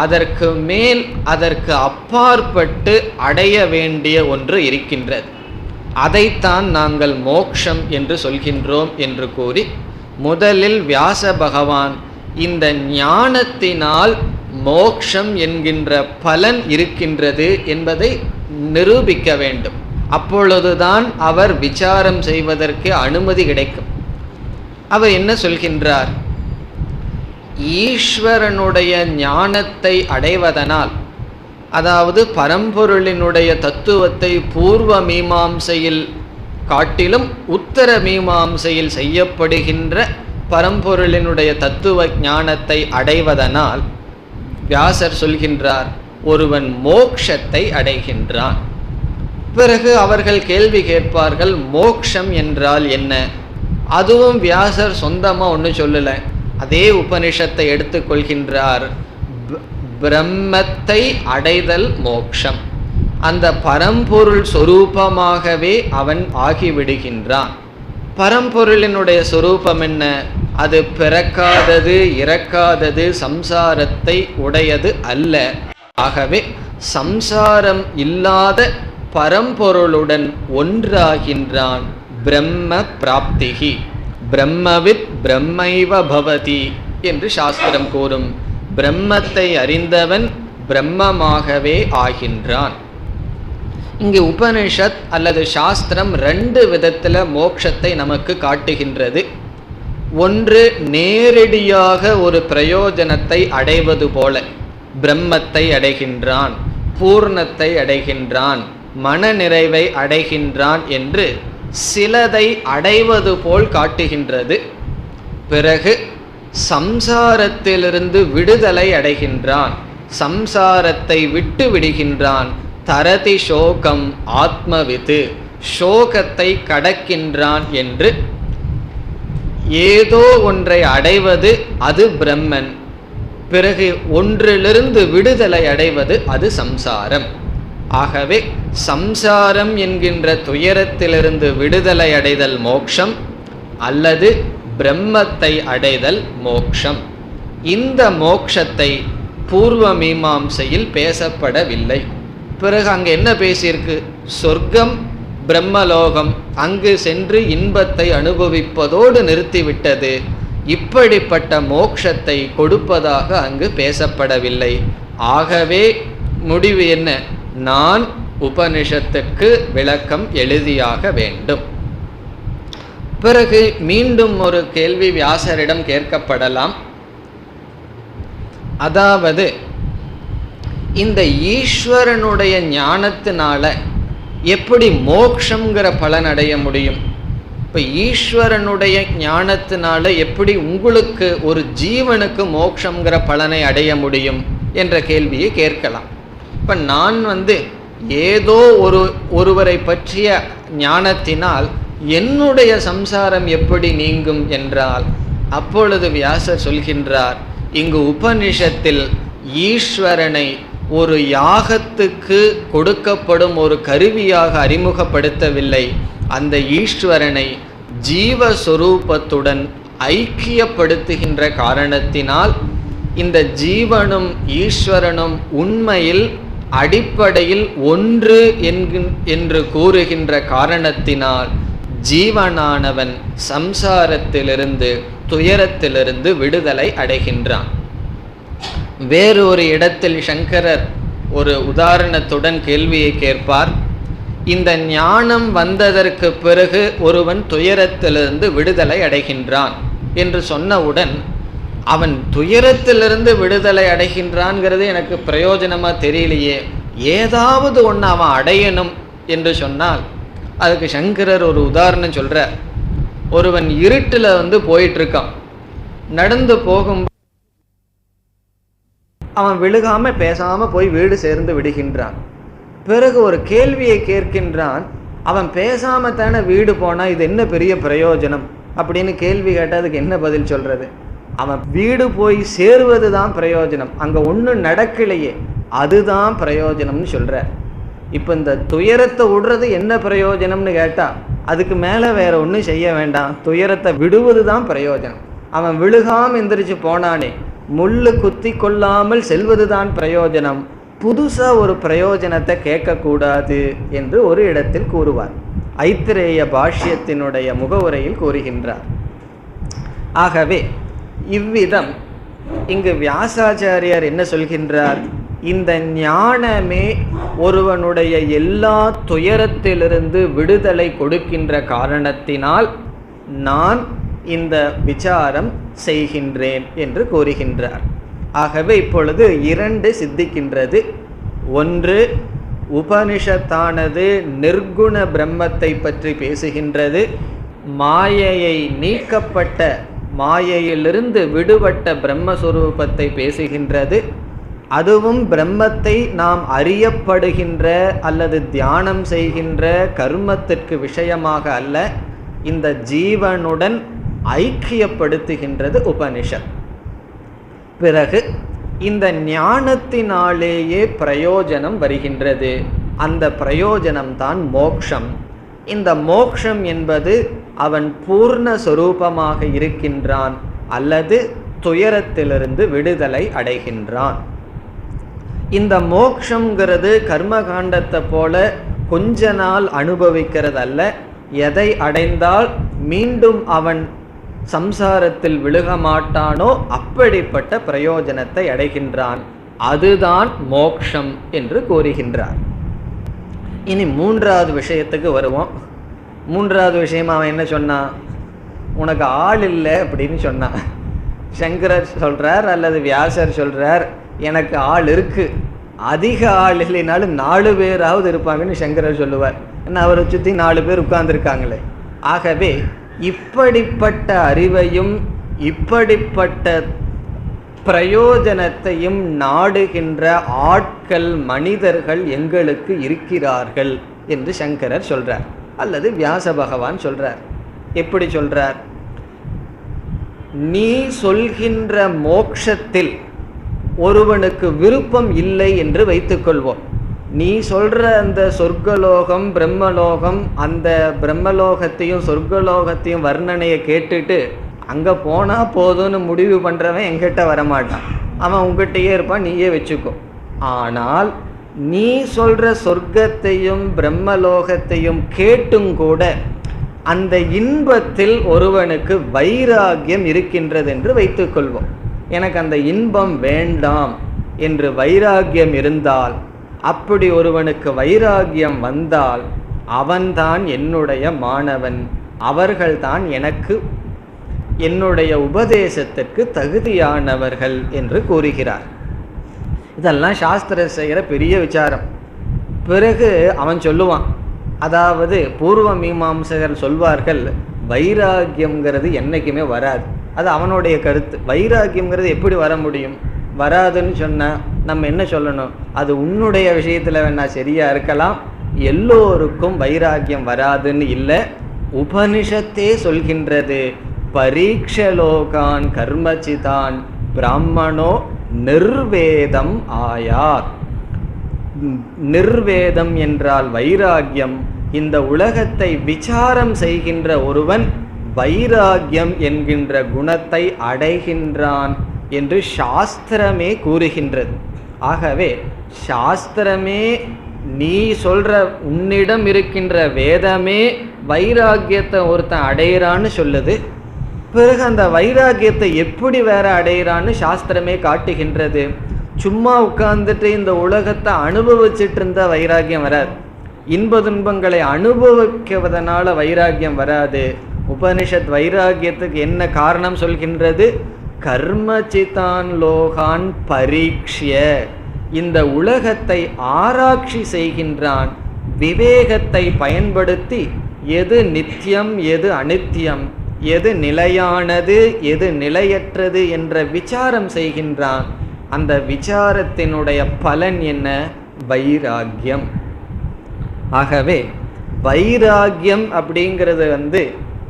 அதற்கு மேல் அதற்கு அப்பாற்பட்டு அடைய வேண்டிய ஒன்று இருக்கின்றது. அதைத்தான் நாங்கள் மோக்ஷம் என்று சொல்கின்றோம் என்று கூறி, முதலில் வியாச பகவான் இந்த ஞானத்தினால் மோக்ஷம் என்கின்ற பலன் இருக்கின்றது என்பதை நிரூபிக்க வேண்டும். அப்பொழுதுதான் அவர் விசாரம் செய்வதற்கு அனுமதி கிடைக்கும். அவர் என்ன சொல்கின்றார், ஈஸ்வரனுடைய ஞானத்தை அடைவதனால், அதாவது பரம்பொருளினுடைய தத்துவத்தை பூர்வ மீமாம்சையில் காட்டிலும் உத்தர மீமாம்சையில் செய்யப்படுகின்ற பரம்பொருளினுடைய தத்துவ ஞானத்தை அடைவதனால் வியாசர் சொல்கின்றார், ஒருவன் மோக்ஷத்தை அடைகின்றான். பிறகு அவர்கள் கேள்வி கேட்பார்கள், மோக்ஷம் என்றால் என்ன? அதுவும் வியாசர் சொந்தமாக ஒன்று சொல்லலை, அதே உபனிஷத்தை எடுத்துக்கொள்கின்றார். பிரம்மத்தை அடைதல் மோக்ஷம். அந்த பரம்பொருள் சொரூபமாகவே அவன் ஆகிவிடுகின்றான். பரம்பொருளினுடைய சொரூபம் என்ன? அது பிறக்காதது, இறக்காதது, சம்சாரத்தை உடையது அல்ல. ஆகவே சம்சாரம் இல்லாத பரம்பொருளுடன் ஒன்றாகின்றான். பிரம்ம பிராப்திகி, பிரம்மவித் பிரம்மைவ பவதி என்று சாஸ்திரம் கூறும். பிரம்மத்தை அறிந்தவன் பிரம்மமாகவே ஆகின்றான். இங்கு உபனிஷத் அல்லது சாஸ்திரம் ரெண்டு விதத்தில் மோட்சத்தை நமக்கு காட்டுகின்றது. ஒன்று, நேரடியாக ஒரு பிரயோஜனத்தை அடைவது போல பிரம்மத்தை அடைகின்றான், பூர்ணத்தை அடைகின்றான், மனநிறைவை அடைகின்றான் என்று சிலதை அடைவது போல் காட்டுகின்றது. பிறகு சம்சாரத்திலிருந்து விடுதலை அடைகின்றான், சம்சாரத்தை விட்டு விடுகின்றான். தரதி சோகம் ஆத்மவித்து, சோகத்தை கடக்கின்றான் என்று ஏதோ ஒன்றை அடைவது அது பிரம்மன். பிறகு ஒன்றிலிருந்து விடுதலை அடைவது அது சம்சாரம். ஆகவே சம்சாரம் என்கின்ற துயரத்திலிருந்து விடுதலை அடைதல் மோக்ஷம், அல்லது பிரம்மத்தை அடைதல் மோக்ஷம். இந்த மோக்ஷத்தை பூர்வ மீமாம்சையில் பேசப்படவில்லை. பிறகு அங்கே என்ன பேசியிருக்கு? சொர்க்கம், பிரம்மலோகம், அங்கு சென்று இன்பத்தை அனுபவிப்பதோடு நிறுத்திவிட்டது. இப்படிப்பட்ட மோக்ஷத்தை கொடுப்பதாக அங்கு பேசப்படவில்லை. ஆகவே முடிவு என்ன? நான் உபனிஷத்துக்கு விளக்கம் எழுதியாக வேண்டும். பிறகு மீண்டும் ஒரு கேள்வி வியாசரிடம் கேட்கப்படலாம். அதாவது இந்த ஈஸ்வரனுடைய ஞானத்தினால எப்படி மோக்ஷங்கிற பலன் அடைய முடியும்? இப்போ ஈஸ்வரனுடைய ஞானத்தினால எப்படி உங்களுக்கு ஒரு ஜீவனுக்கு மோக்ஷங்கிற பலனை அடைய முடியும் என்ற கேள்வியை கேட்கலாம். இப்போ நான் ஏதோ ஒருவரை பற்றிய ஞானத்தினால் என்னுடைய சம்சாரம் எப்படி நீங்கும் என்றால், அப்பொழுது வியாசர் சொல்கின்றார், இங்கு உபனிஷத்தில் ஈஸ்வரனை ஒரு யாகத்துக்கு கொடுக்கப்படும் ஒரு கருவியாக அறிமுகப்படுத்தவில்லை. அந்த ஈஸ்வரனை ஜீவஸ்வரூபத்துடன் ஐக்கியப்படுத்துகின்ற காரணத்தினால், இந்த ஜீவனும் ஈஸ்வரனும் உண்மையில் அடிப்படையில் ஒன்று என்று கூறுகின்ற காரணத்தினால் ஜீவனானவன் சம்சாரத்திலிருந்து துயரத்திலிருந்து விடுதலை அடைகின்றான். வேறு ஒரு இடத்தில் சங்கரர் ஒரு உதாரணத்துடன் கேள்வியை கேட்பார். இந்த ஞானம் வந்ததற்கு பிறகு ஒருவன் துயரத்திலிருந்து விடுதலை அடைகின்றான் என்று சொன்னவுடன், அவன் துயரத்திலிருந்து விடுதலை அடைகின்றான்ங்கிறது எனக்கு பிரயோஜனமாக தெரியலையே, ஏதாவது ஒன்று அவன் அடையணும் என்று சொன்னால் அதுக்கு சங்கரர் ஒரு உதாரணம் சொல்கிறார். ஒருவன் இருட்டில் போயிட்டுருக்கான், நடந்து போகும் அவன் விழுகாமல் பேசாமல் போய் வீடு சேர்ந்து விடுகின்றான். பிறகு ஒரு கேள்வியை கேட்கின்றான், அவன் பேசாமல் தானே வீடு போனால் இது என்ன பெரிய பிரயோஜனம் அப்படின்னு கேள்வி கேட்டால் அதுக்கு என்ன பதில் சொல்கிறது? அவன் வீடு போய் சேருவது தான் பிரயோஜனம், அங்கே ஒன்றும் நடக்கலையே, அதுதான் பிரயோஜனம்னு சொல்கிறார். இப்போ இந்த துயரத்தை விடுறது என்ன பிரயோஜனம்னு கேட்டால் அதுக்கு மேலே வேற ஒன்றும் செய்ய வேண்டாம், துயரத்தை விடுவது தான் பிரயோஜனம். அவன் விழுகாமல் எந்திரிச்சு போனானே, முள்ளு குத்தி கொள்ளாமல் செல்வது தான் பிரயோஜனம், புதுசாக ஒரு பிரயோஜனத்தை கேட்கக்கூடாது என்று ஒரு இடத்தில் கூறுவார். ஐத்திரேய பாஷ்யத்தினுடைய முகவுரையில் கூறுகின்றார். ஆகவே இவ்விதம் இங்கு வியாசாச்சாரியார் என்ன சொல்கின்றார்? இந்த ஞானமே ஒருவனுடைய எல்லா துயரத்திலிருந்து விடுதலை கொடுக்கின்ற காரணத்தினால் நான் இந்த விசாரம் செய்கின்றேன் என்று கூறுகின்றார். ஆகவே இப்பொழுது இரண்டு சித்திக்கின்றது. ஒன்று, உபனிஷத்தானது நிர்குண பிரம்மத்தை பற்றி பேசுகின்றது, மாயையை நீக்கப்பட்ட மாயையிலிருந்து விடுபட்ட பிரம்மஸ்வரூபத்தை பேசுகின்றது. அதுவும் பிரம்மத்தை நாம் அறியப்படுகின்ற அல்லது தியானம் செய்கின்ற கர்மத்திற்கு விஷயமாக அல்ல, இந்த ஜீவனுடன் ஐக்கியப்படுத்துகின்றது உபனிஷத். பிறகு இந்த ஞானத்தினாலேயே பிரயோஜனம் வருகின்றது, அந்த பிரயோஜனம்தான் மோக்ஷம். இந்த மோக்ஷம் என்பது அவன் பூர்ண சொரூபமாக இருக்கின்றான் அல்லது துயரத்திலிருந்து விடுதலை அடைகின்றான். இந்த மோக்ஷங்கிறது கர்மகாண்டத்தை போல கொஞ்ச நாள் அனுபவிக்கிறது அல்ல, எதை அடைந்தால் மீண்டும் அவன் சம்சாரத்தில் விழுக மாட்டானோ அப்படிப்பட்ட பிரயோஜனத்தை அடைகின்றான், அதுதான் மோக்ஷம் என்று கூறுகின்றார். இனி மூன்றாவது விஷயத்துக்கு வருவோம். மூன்றாவது விஷயம் அவன் என்ன சொன்னான்? உனக்கு ஆள் இல்லை அப்படின்னு சொன்னான். சங்கரர் சொல்றார் அல்லது வியாசர் சொல்றார், எனக்கு ஆள் இருக்கு, அதிக ஆள் இல்லைனாலும் 4 பேராவது இருப்பாங்கன்னு சங்கரர் சொல்லுவார். ஏன்னா அவரை சுற்றி 4 பேர் உட்கார்ந்துருக்காங்களே. ஆகவே இப்படிப்பட்ட அறிவையும் இப்படிப்பட்ட பிரயோஜனத்தையும் நாடுகின்ற ஆட்கள் மனிதர்கள் எங்களுக்கு இருக்கிறார்கள் என்று சங்கரர் சொல்றார் அல்லது வியாச பகவான் சொல்றார். எப்படி சொல்றார்? நீ சொல்கின்ற மோக்ஷத்தில் ஒருவனுக்கு விருப்பம் இல்லை என்று வைத்துக்கொள்வோம். நீ சொல்ற அந்த சொர்க்கலோகம் பிரம்மலோகம், அந்த பிரம்மலோகத்தையும் சொர்க்கலோகத்தையும் வர்ணனையை கேட்டுட்டு அங்கே போனால் போதும்னு முடிவு பண்ணுறவன் எங்கிட்ட வரமாட்டான், அவன் உங்ககிட்டயே இருப்பான், நீயே வச்சுக்கோ. ஆனால் நீ சொல்கிற சொர்க்கத்தையும் பிரம்மலோகத்தையும் கேட்டும் கூட அந்த இன்பத்தில் ஒருவனுக்கு வைராகியம் இருக்கின்றது என்று வைத்துக்கொள்வோம். எனக்கு அந்த இன்பம் வேண்டாம் என்று வைராகியம் இருந்தால், அப்படி ஒருவனுக்கு வைராகியம் வந்தால் அவன்தான் என்னுடைய மாணவன், அவர்கள்தான் எனக்கு என்னுடைய உபதேசத்திற்கு தகுதியானவர்கள் என்று கூறுகிறார். இதெல்லாம் சாஸ்திரம் செய்கிற பெரிய விசாரம். பிறகு அவன் சொல்லுவான், அதாவது பூர்வ மீமாம்சகர் சொல்வார்கள், வைராக்கியம்ங்கிறது என்றைக்குமே வராது. அது அவனுடைய கருத்து. வைராக்கியம்ங்கிறது எப்படி வர முடியும்? வராதுன்னு சொன்னால் நம்ம என்ன சொல்லணும்? அது உன்னுடைய விஷயத்தில் வேணா சரியா இருக்கலாம், எல்லோருக்கும் வைராக்கியம் வராதுன்னு இல்லை. உபனிஷத்தே சொல்கின்றது, பரீட்சலோகான் கர்மச்சிதான் பிராமணோ நிர்வேதம் ஆயார். நிர்வேதம் என்றால் வைராக்கியம். இந்த உலகத்தை விசாரம் செய்கின்ற ஒருவன் வைராக்கியம் என்கின்ற குணத்தை அடைகின்றான் என்று சாஸ்திரமே கூறுகின்றது. ஆகவே சாஸ்திரமே, நீ சொல்ற உன்னிடம் இருக்கின்ற வேதமே வைராக்கியத்தை ஒருத்தன் அடையிறான்னு சொல்லுது. பிறகு அந்த வைராக்கியத்தை எப்படி வேற அடையிறான்னு சாஸ்திரமே காட்டுகின்றது. சும்மா உட்கார்ந்துட்டு இந்த உலகத்தை அனுபவிச்சுட்டு இருந்தா வைராக்கியம் வராது. இன்ப துன்பங்களை அனுபவிக்குவதனால வைராக்கியம் வராது. உபனிஷத் வைராக்கியத்துக்கு என்ன காரணம் சொல்கின்றது? கர்மச்சிதான் லோகான் பரீட்சிய, இந்த உலகத்தை ஆராய்ச்சி செய்கின்றான். விவேகத்தை பயன்படுத்தி எது நித்தியம் எது அனித்தியம், எது நிலையானது எது நிலையற்றது என்ற விசாரம் செய்கின்றான். அந்த விசாரத்தினுடைய பலன் என்ன? வைராக்கியம். ஆகவே வைராக்கியம் அப்படிங்கிறது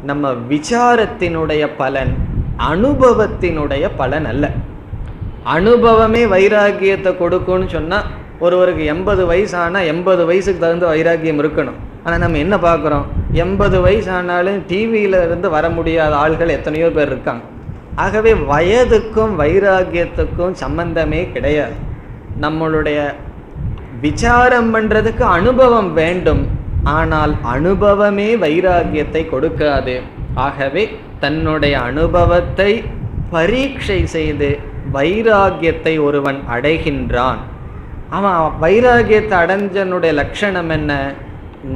நம்ம விசாரத்தினுடைய பலன், அனுபவத்தினுடைய பலன் அல்ல. அனுபவமே வைராக்கியத்தை கொடுக்கும்னு சொன்னால், ஒருவருக்கு 80 வயசு ஆனால் 80 வயசுக்கு தகுந்த வைராக்கியம் இருக்கணும். ஆனால் நம்ம என்ன பார்க்குறோம்? 80 வயசு ஆனாலும் டிவியில இருந்து வர முடியாத ஆள்கள் எத்தனையோ பேர் இருக்காங்க. ஆகவே வயதுக்கும் வைராக்கியத்துக்கும் சம்பந்தமே கிடையாது. நம்மளுடைய விசாரம் பண்ணுறதுக்கு அனுபவம் வேண்டும், ஆனால் அனுபவமே வைராக்கியத்தை கொடுக்காது. ஆகவே தன்னுடைய அனுபவத்தை பரீட்சை செய்து வைராக்கியத்தை ஒருவன் அடைகின்றான். அவன் வைராக்கியத்தை அடைஞ்சனுடைய லட்சணம் என்ன?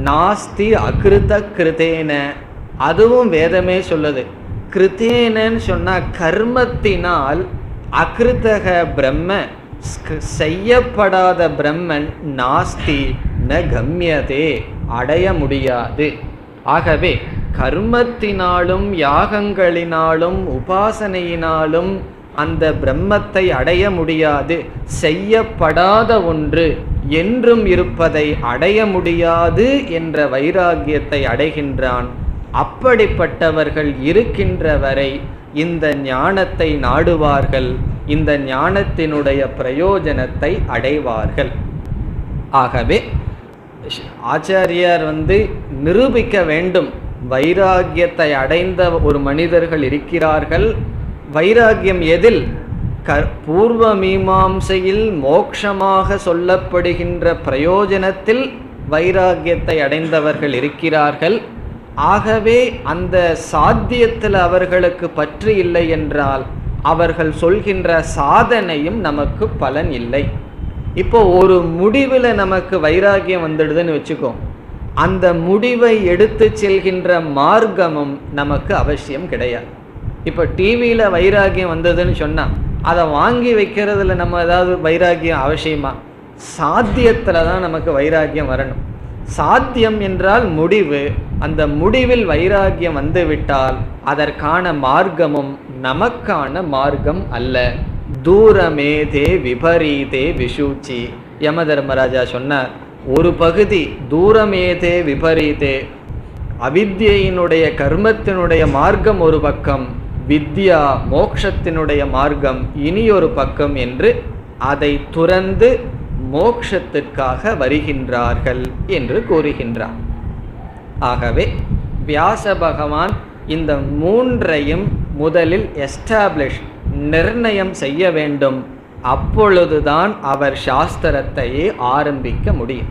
நாஸ்தி அகிருத கிருதேன. அதுவும் வேதமே சொல்லுது. கிருத்தேனன்னு சொன்னால் கர்மத்தினால், அகிருத்தக பிரம்ம, செய்யப்படாத பிரம்மன் நாஸ்தி ந கம்யதே, அடைய முடியாது. ஆகவே கர்மத்தினாலும் யாகங்களினாலும் உபாசனையினாலும் அந்த பிரம்மத்தை அடைய முடியாது. செய்யப்படாத ஒன்று என்றும் இருப்பதை அடைய முடியாது என்ற வைராக்கியத்தை அடைகின்றான். அப்படிப்பட்டவர்கள் இருக்கின்ற வரை இந்த ஞானத்தை நாடுவார்கள், இந்த ஞானத்தினுடைய பிரயோஜனத்தை அடைவார்கள். ஆகவே ஆச்சாரியார் நிரூபிக்க வேண்டும், வைராக்கியத்தை அடைந்த ஒரு மனிதர்கள் இருக்கிறார்கள். வைராக்கியம் எதில்? பூர்வ மீமாம்சையில் மோட்சமாக சொல்லப்படுகின்ற பிரயோஜனத்தில் வைராக்கியத்தை அடைந்தவர்கள் இருக்கிறார்கள். ஆகவே அந்த சாத்தியத்தில் அவர்களுக்கு பற்று இல்லை என்றால் அவர்கள் சொல்கின்ற சாதனையும் நமக்கு பலன் இல்லை. இப்போ ஒரு முடிவில் நமக்கு வைராக்கியம் வந்துடுதுன்னு வச்சுக்கோ, அந்த முடிவை எடுத்து செல்கின்ற மார்க்கமும் நமக்கு அவசியம் கிடையாது. இப்போ டிவியில் வைராக்கியம் வந்ததுன்னு சொன்னால் அதை வாங்கி வைக்கிறதுல நம்ம ஏதாவது வைராக்கியம் அவசியமா? சாத்தியத்தில் தான் நமக்கு வைராக்கியம் வரணும். சாத்தியம் என்றால் முடிவு. அந்த முடிவில் வைராக்கியம் வந்துவிட்டால் அதற்கான மார்க்கமும் நமக்கான மார்க்கம் அல்ல. தூரமேதே விபரீதே விஷூச்சி. யம தர்மராஜா சொன்னார், ஒரு பகுதி தூரமேதே விபரீதே, அவித்யினுடைய கர்மத்தினுடைய மார்க்கம் ஒரு பக்கம், வித்யா மோக்ஷத்தினுடைய மார்க்கம் இனி ஒரு பக்கம் என்று அதை துறந்து மோக்ஷத்திற்காக வருகின்றார்கள் என்று கூறுகின்றார். ஆகவே வியாச பகவான் இந்த மூன்றையும் முதலில் எஸ்டாப்ளிஷ், நிர்ணயம் செய்ய வேண்டும். அப்பொழுதுதான் அவர் சாஸ்திரத்தையே ஆரம்பிக்க முடியும்.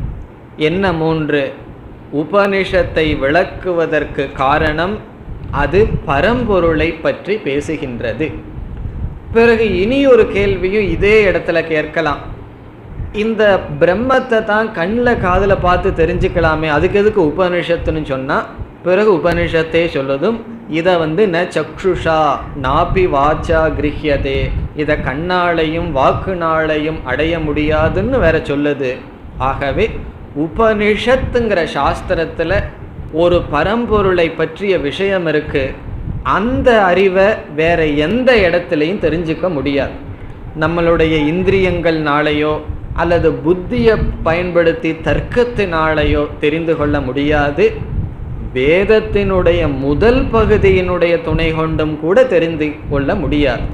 என்ன மூன்று? உபனிஷத்தை விளக்குவதற்கு காரணம் அது பரம்பொருளை பற்றி பேசுகின்றது. பிறகு இனி ஒரு கேள்வியும் இதே இடத்துல கேட்கலாம், இந்த பிரம்மத்தை தான் கண்ணில் காதில் பார்த்து தெரிஞ்சுக்கலாமே, அதுக்கு எதுக்கு உபனிஷத்துன்னு சொன்னால், பிறகு உபனிஷத்தே சொல்லுதும் இதை ந சக்ஷுஷா நாபி வாச்சா கிரஹ்யதே, இதை கண்ணாலையும் வாக்குனாலையும் அடைய முடியாதுன்னு வேற சொல்லுது. ஆகவே உபனிஷத்துங்கிற சாஸ்திரத்தில் ஒரு பரம்பொருளை பற்றிய விஷயம் இருக்கு. அந்த அறிவை வேற எந்த இடத்துலையும் தெரிஞ்சுக்க முடியாது. நம்மளுடைய இந்திரியங்கள்னாலேயோ அல்லது புத்தியை பயன்படுத்தி தர்க்கத்தினாலேயோ தெரிந்து கொள்ள முடியாது. வேதத்தினுடைய முதல் பகுதியினுடைய துணை கொண்டும் கூட தெரிந்து கொள்ள முடியாது.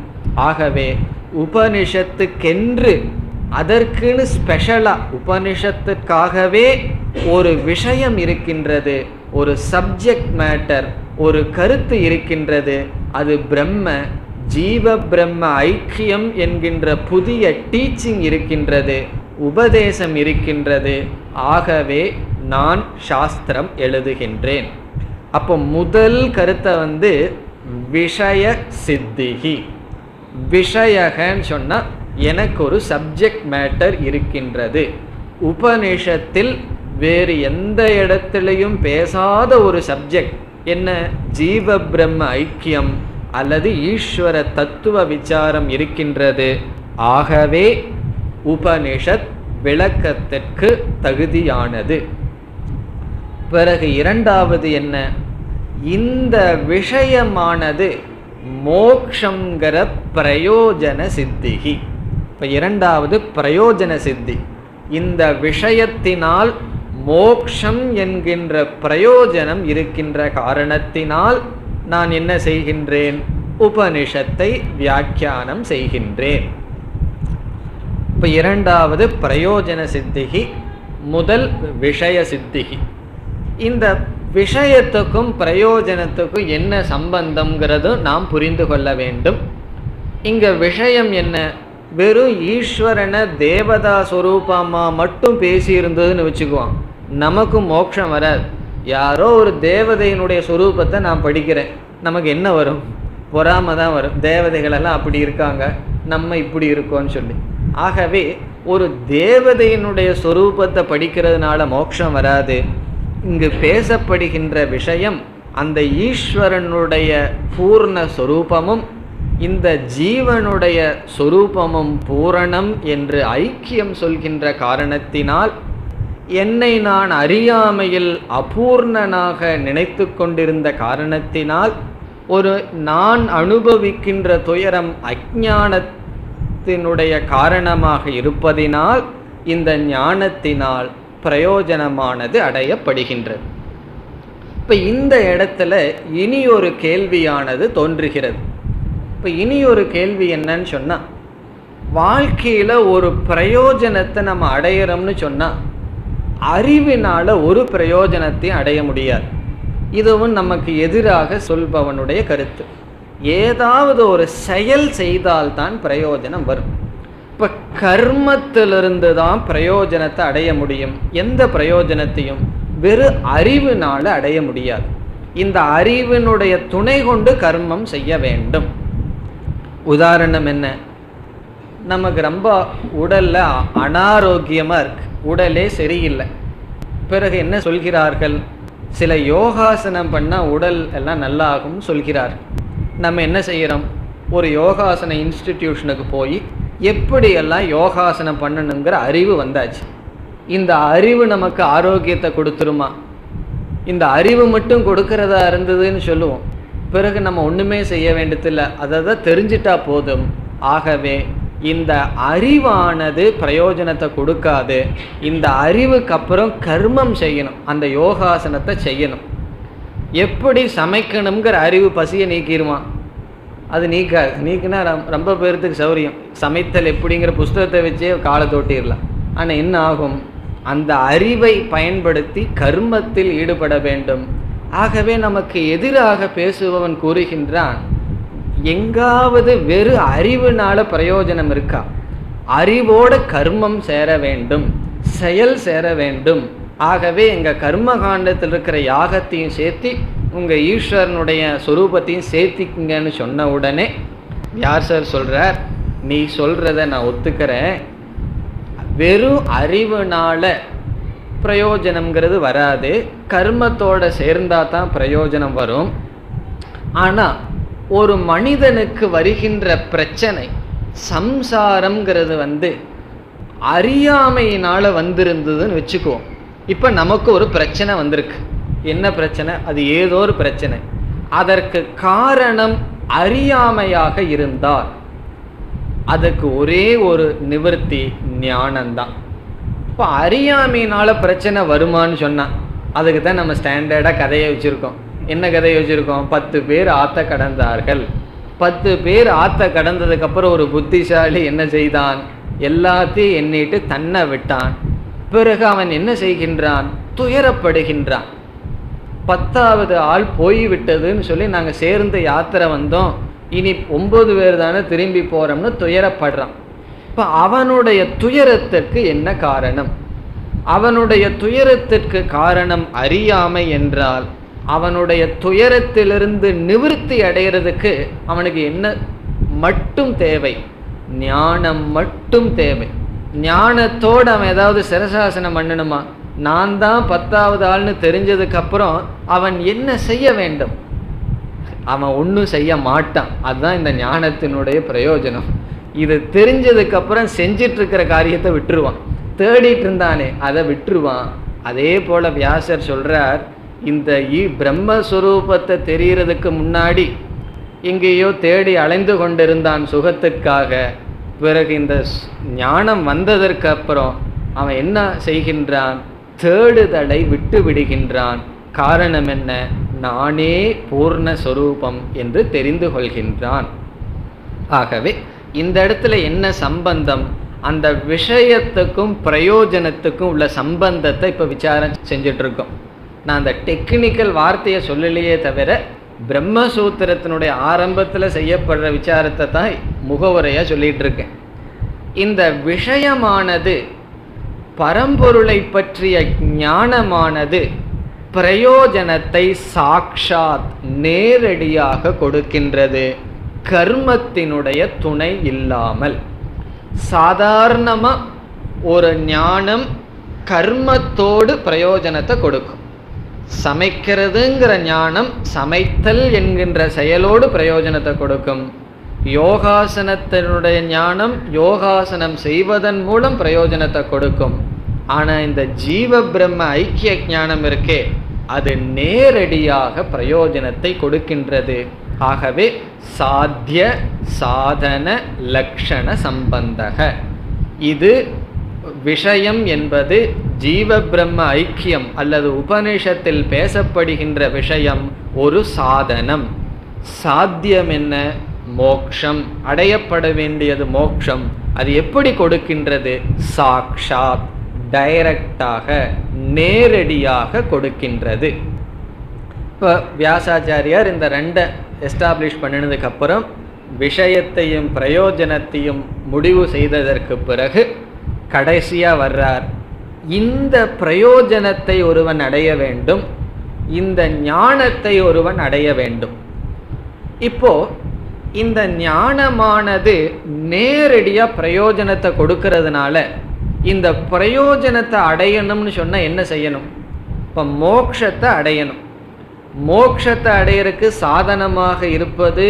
ஆகவே உபனிஷத்துக்கென்று அதற்குன்னு ஸ்பெஷலா உபனிஷத்துக்காகவே ஒரு விஷயம் இருக்கின்றது, ஒரு சப்ஜெக்ட் மேட்டர், ஒரு கருத்து இருக்கின்றது. அது பிரம்ம ஜீவ பிரம்ம ஐக்கியம் என்கின்ற புதிய டீச்சிங் இருக்கின்றது, உபதேசம் இருக்கின்றது. ஆகவே நான் சாஸ்திரம் எழுதுகின்றேன். அப்போ முதல் கருத்தை விஷய சித்திகி. விஷயகன்னு சொன்னால் எனக்கு ஒரு சப்ஜெக்ட் மேட்டர் இருக்கின்றது. உபநிஷத்தில் வேறு எந்த இடத்திலையும் பேசாத ஒரு சப்ஜெக்ட் என்ன? ஜீவ பிரம்ம ஐக்கியம் அல்லது ஈஸ்வர தத்துவ விசாரம் இருக்கின்றது. ஆகவே உபனிஷத் விளக்கத்திற்கு தகுதியானது. பிறகு இரண்டாவது என்ன? இந்த விஷயமானது மோக்ஷங்கிற பிரயோஜன சித்திகி. இப்போ இரண்டாவது பிரயோஜன சித்தி. இந்த விஷயத்தினால் மோக்ஷம் என்கின்ற பிரயோஜனம் இருக்கின்ற காரணத்தினால் நான் என்ன செய்கின்றேன்? உபனிஷத்தை வியாக்கியானம் செய்கின்றேன். இப்போ இரண்டாவது பிரயோஜன சித்திகி, முதல் விஷய சித்திகி. இந்த விஷயத்துக்கும் பிரயோஜனத்துக்கும் என்ன சம்பந்தம்ங்கிறது நாம் புரிந்து கொள்ள வேண்டும். இங்க விஷயம் என்ன? வெறும் ஈஸ்வரனை தேவதா சொரூபமா மட்டும் பேசியிருந்ததுன்னு வச்சுக்குவான், நமக்கு மோட்சம் வராது. யாரோ ஒரு தேவதையினுடைய சொரூபத்தை நான் படிக்கிறேன், நமக்கு என்ன வரும்? பொறாம தான் வரும். தேவதைகளெல்லாம் அப்படி இருக்காங்க, நம்ம இப்படி இருக்கோன்னு சொல்லி. ஆகவே ஒரு தேவதையினுடைய சொரூபத்தை படிக்கிறதுனால மோட்சம் வராது. இங்கு பேசப்படுகின்ற விஷயம் அந்த ஈஸ்வரனுடைய பூர்ண சொரூபமும் இந்த ஜீவனுடைய சொரூபமும் பூரணம் என்று ஐக்கியம் சொல்கின்ற காரணத்தினால் என்னை நான் அறியாமையில் அபூர்ணனாக நினைத்து கொண்டிருந்த காரணத்தினால் ஒரு நான் அனுபவிக்கின்ற துயரம் அஞ்ஞானத்தினுடைய காரணமாக இருப்பதினால் இந்த ஞானத்தினால் பிரயோஜனமானது அடையப்படுகின்றது. இப்போ இந்த இடத்துல இனி ஒரு கேள்வியானது தோன்றுகிறது. இப்போ இனி ஒரு கேள்வி என்னன்னு சொன்னால், வாழ்க்கையில் ஒரு பிரயோஜனத்தை நம்ம அடையிறோம்னு சொன்னால் அறிவினால் ஒரு பிரயோஜனத்தையும் அடைய முடியாது. இதுவும் நமக்கு எதிராக சொல்பவனுடைய கருத்து. ஏதாவது ஒரு செயல் செய்தால்தான் பிரயோஜனம் வரும். இப்போ கர்மத்திலிருந்து தான் பிரயோஜனத்தை அடைய முடியும். எந்த பிரயோஜனத்தையும் வெறும் அறிவினால் அடைய முடியாது. இந்த அறிவினுடைய துணை கொண்டு கர்மம் செய்ய வேண்டும். உதாரணம் என்ன? நமக்கு ரொம்ப உடல்ல அனாரோக்கியமாக இருக்கு, உடலே சரியில்லை. பிறகு என்ன சொல்கிறார்கள்? சில யோகாசனம் பண்ணால் உடல் எல்லாம் நல்லா ஆகும்னு சொல்கிறார்கள். நம்ம என்ன செய்கிறோம்? ஒரு யோகாசன இன்ஸ்டிடியூஷனுக்கு போய் எப்படியெல்லாம் யோகாசனம் பண்ணணுங்கிற அறிவு வந்தாச்சு. இந்த அறிவு நமக்கு ஆரோக்கியத்தை கொடுத்துருமா? இந்த அறிவு மட்டும் கொடுக்கறதா இருந்ததுன்னு சொல்லுவோம். பிறகு நம்ம ஒன்றுமே செய்ய வேண்டியதில்லை, அதை தான் தெரிஞ்சிட்டா போதும். ஆகவே இந்த அறிவானது பிரயோஜனத்தை கொடுக்காது. இந்த அறிவுக்கு அப்புறம் கர்மம் செய்யணும், அந்த யோகாசனத்தை செய்யணும். எப்படி சமைக்கணுங்கிற அறிவு பசியை நீக்கிடுமா? அது நீக்காது. நீக்கினா ரொம்ப பேர்த்துக்கு சௌரியம். சமைத்தல் எப்படிங்கிற புஸ்தகத்தை வச்சே காலை தோட்டிடலாம். ஆனால் என்ன ஆகும்? அந்த அறிவை பயன்படுத்தி கர்மத்தில் ஈடுபட வேண்டும். ஆகவே நமக்கு எதிராக பேசுபவன் கூறுகின்றான், எங்காவது வெறு அறிவுனால பிரயோஜனம் இருக்கா? அறிவோட கர்மம் சேர வேண்டும், செயல் சேர வேண்டும். ஆகவே எங்கள் கர்மகாண்டத்தில் இருக்கிற யாகத்தையும் சேர்த்தி உங்கள் ஈஸ்வரனுடைய சொரூபத்தையும் சேர்த்திக்குங்கன்னு சொன்ன உடனே வியாசர் சொல்கிறார், நீ சொல்கிறத நான் ஒத்துக்கிறேன். வெறும் அறிவுனால பிரயோஜனம்ங்கிறது வராது. கர்மத்தோட சேர்ந்தா தான் பிரயோஜனம் வரும். ஆனால் ஒரு மனிதனுக்கு வருகின்ற பிரச்சனை சம்சாரம்ங்கிறது அறியாமையினால் வந்திருந்ததுன்னு வச்சுக்குவோம். இப்போ நமக்கு ஒரு பிரச்சனை வந்திருக்கு. என்ன பிரச்சனை? அது ஏதோ ஒரு பிரச்சனை. அதற்கு காரணம் அறியாமையாக இருந்தால் அதுக்கு ஒரே ஒரு நிவர்த்தி ஞானம்தான். இப்போ அறியாமையினால் பிரச்சனை வருமானு சொன்னால் அதுக்கு தான் நம்ம ஸ்டாண்டர்டாக கதையை வச்சுருக்கோம். என்ன கதையை வச்சுருக்கோம்? 10 பேர் ஆற்ற கடந்தார்கள். 10 பேர் ஆற்ற கடந்ததுக்கப்புறம் ஒரு புத்திசாலி என்ன செய்தான்? எல்லாத்தையும் எண்ணிட்டு தன்னை விட்டான். பிறகு அவன் என்ன செய்கின்றான்? துயரப்படுகின்றான். 10வது ஆள் போய்விட்டதுன்னு சொல்லி நாங்கள் சேர்ந்து யாத்திரை வந்தோம், இனி 9 பேர் தானே திரும்பி போகிறோம்னு துயரப்படுறான். இப்போ அவனுடைய துயரத்திற்கு என்ன காரணம்? அவனுடைய துயரத்திற்கு காரணம் அறியாமை என்றால் அவனுடைய துயரத்திலிருந்து நிவர்த்தி அடைகிறதுக்கு அவனுக்கு என்ன மட்டும் தேவை? ஞானம் மட்டும் தேவை. ஞானத்தோடு அவன் ஏதாவது சிரசாசனம் பண்ணணுமா? நான் தான் 10வது ஆள்னு தெரிஞ்சதுக்கப்புறம் அவன் என்ன செய்ய வேண்டும்? அவன் ஒன்றும் செய்ய மாட்டான். அதுதான் இந்த ஞானத்தினுடைய பிரயோஜனம். இது தெரிஞ்சதுக்கப்புறம் செஞ்சிட்ருக்கிற காரியத்தை விட்டுருவான். தேடிட்டு இருந்தானே அதை விட்டுருவான். அதே போல் வியாசர் சொல்கிறார், இந்த பிரம்மஸ்வரூபத்தை தெரிகிறதுக்கு முன்னாடி எங்கேயோ தேடி அலைந்து கொண்டிருந்தான் சுகத்திற்காக. பிறகு இந்த ஞானம் வந்ததற்கு அப்புறம் அவன் என்ன செய்கின்றான்? தேடுதலை விட்டு விடுகின்றான். காரணம் என்ன? நானே பூர்ணஸ்வரூபம் என்று தெரிந்து கொள்கின்றான். ஆகவே இந்த இடத்துல என்ன சம்பந்தம்? அந்த விஷயத்துக்கும் பிரயோஜனத்துக்கும் உள்ள சம்பந்தத்தை இப்போ விசாரம் செஞ்சிட்ருக்கோம். நான் அந்த டெக்னிக்கல் வார்த்தையை சொல்லலையே தவிர பிரம்மசூத்திரத்தினுடைய ஆரம்பத்தில் செய்யப்படுற விசாரத்தை தான் முகவுரையாக சொல்லிகிட்டு இருக்கேன். இந்த விஷயமானது, பரம்பொருளை பற்றிய ஞானமானது பிரயோஜனத்தை சாக்ஷாத் நேரடியாக கொடுக்கின்றது, கர்மத்தினுடைய துணை இல்லாமல். சாதாரணமாக ஒரு ஞானம் கர்மத்தோடு பிரயோஜனத்தை கொடுக்கும். சமைக்கிறதுங்கிற ஞானம் சமைத்தல் என்கின்ற செயலோடு பிரயோஜனத்தை கொடுக்கும். யோகாசனத்தினுடைய ஞானம் யோகாசனம் செய்வதன் மூலம் பிரயோஜனத்தை கொடுக்கும். ஆனால் இந்த ஜீவ பிரம்ம ஐக்கிய ஞானம் இருக்கே, அது நேரடியாக பிரயோஜனத்தை கொடுக்கின்றது. ஆகவே சாத்திய சாதன லக்ஷண சம்பந்தக. இது விஷயம் என்பது ஜீவ பிரம்ம ஐக்கியம் அல்லது உபநிஷத்தில் பேசப்படுகின்ற விஷயம் ஒரு சாதனம். சாத்தியம் என்ன? மோக்ஷம். அடையப்பட வேண்டியது மோக்ஷம். அது எப்படி கொடுக்கின்றது? சாக்ஷாத், டைரக்டாக, நேரடியாக கொடுக்கின்றது. இப்போ வியாசாச்சாரியார் இந்த ரெண்டை எஸ்டாப்ளிஷ் பண்ணினதுக்கப்புறம் விஷயத்தையும் பிரயோஜனத்தையும் முடிவு செய்ததற்கு பிறகு கடைசியாக வர்றார். இந்த பிரயோஜனத்தை ஒருவன் அடைய வேண்டும், இந்த ஞானத்தை ஒருவன் அடைய வேண்டும். இப்போ இந்த ஞானமானது நேரடியாக பிரயோஜனத்தை கொடுக்கறதுனால இந்த பிரயோஜனத்தை அடையணும்னு சொன்னால் என்ன செய்யணும்? இப்போ மோட்சத்தை அடையணும். மோட்சத்தை அடையிறதுக்கு சாதனமாக இருப்பது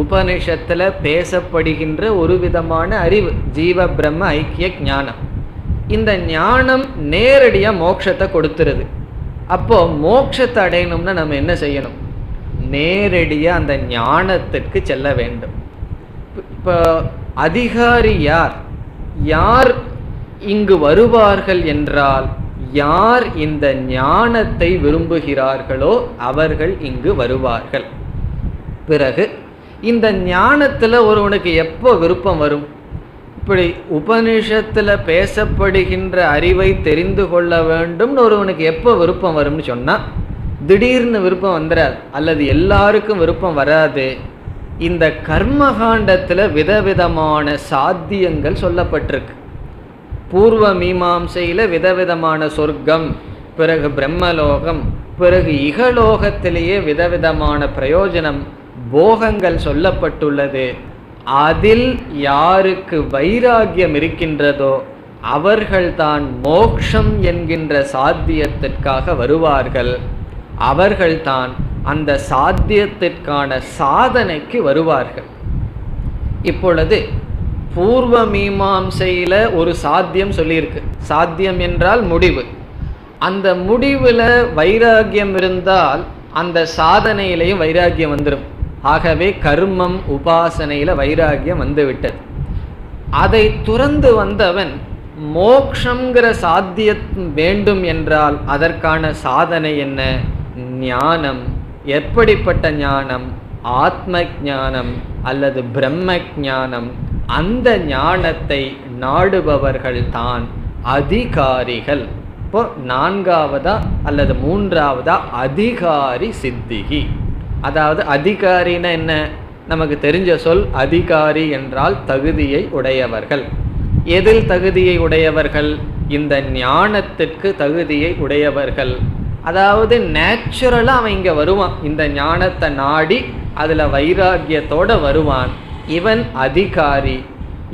உபனிஷத்தில் பேசப்படுகின்ற ஒரு விதமான அறிவு, ஜீவ பிரம்ம ஐக்கிய ஞானம். இந்த ஞானம் நேரடியாக மோட்சத்தை கொடுத்துருது. அப்போ மோட்சத்தை அடையணும்னா நம்ம என்ன செய்யணும்? நேரடியாக அந்த ஞானத்திற்கு செல்ல வேண்டும். இப்போ அதிகாரி யார்? யார் இங்கு வருவார்கள் என்றால், யார் இந்த ஞானத்தை விரும்புகிறார்களோ அவர்கள் இங்கு வருவார்கள். பிறகு இந்த ஞானத்தில் ஒருவனுக்கு எப்போ விருப்பம் வரும்? இப்படி உபனிஷத்தில் பேசப்படுகின்ற அறிவை தெரிந்து கொள்ள வேண்டும்னு ஒருவனுக்கு எப்போ விருப்பம் வரும்னு சொன்னால், திடீர்னு விருப்பம் வந்துடாது, அல்லது எல்லாருக்கும் விருப்பம் வராது. இந்த கர்மகாண்டத்தில் விதவிதமான சாத்தியங்கள் சொல்லப்பட்டிருக்கு. பூர்வ மீமாம்சையில் விதவிதமான சொர்க்கம், பிறகு பிரம்மலோகம், பிறகு இகலோகத்திலேயே விதவிதமான பிரயோஜனம் போகங்கள் சொல்லப்பட்டுள்ளது. அதில் யாருக்கு வைராகியம் இருக்கின்றதோ அவர்கள்தான் மோக்ஷம் என்கின்ற சாத்தியத்திற்காக வருவார்கள். அவர்கள்தான் அந்த சாத்தியத்திற்கான சாதனைக்கு வருவார்கள். இப்பொழுது பூர்வ மீமாம்சையில் ஒரு சாத்தியம் சொல்லியிருக்கு. சாத்தியம் என்றால் முடிவு. அந்த முடிவில் வைராகியம் இருந்தால் அந்த சாதனையிலையும் வைராகியம் வந்துடும். ஆகவே கர்மம் உபாசனையில் வைராகியம் வந்துவிட்டது. அதை துறந்து வந்தவன் மோக்ஷங்கிற சாத்தியம் வேண்டும் என்றால் அதற்கான சாதனை என்ன? ஞானம். எப்படிப்பட்ட ஞானம்? ஆத்ம ஞானம் அல்லது பிரம்ம ஞானம். அந்த ஞானத்தை நாடுபவர்கள் தான் அதிகாரிகள். இப்போ நான்காவதா அல்லது மூன்றாவதா அதிகாரி சித்திகி. அதாவது அதிகாரின்னா என்ன? நமக்கு தெரிஞ்ச சொல். அதிகாரி என்றால் தகுதியை உடையவர்கள். எதில் தகுதியை உடையவர்கள்? இந்த ஞானத்திற்கு தகுதியை உடையவர்கள். அதாவது நேச்சுரலாக அவன் இங்கே வருவான், இந்த ஞானத்தை நாடி அதில் வைராகியத்தோடு வருவான். இவன் அதிகாரி.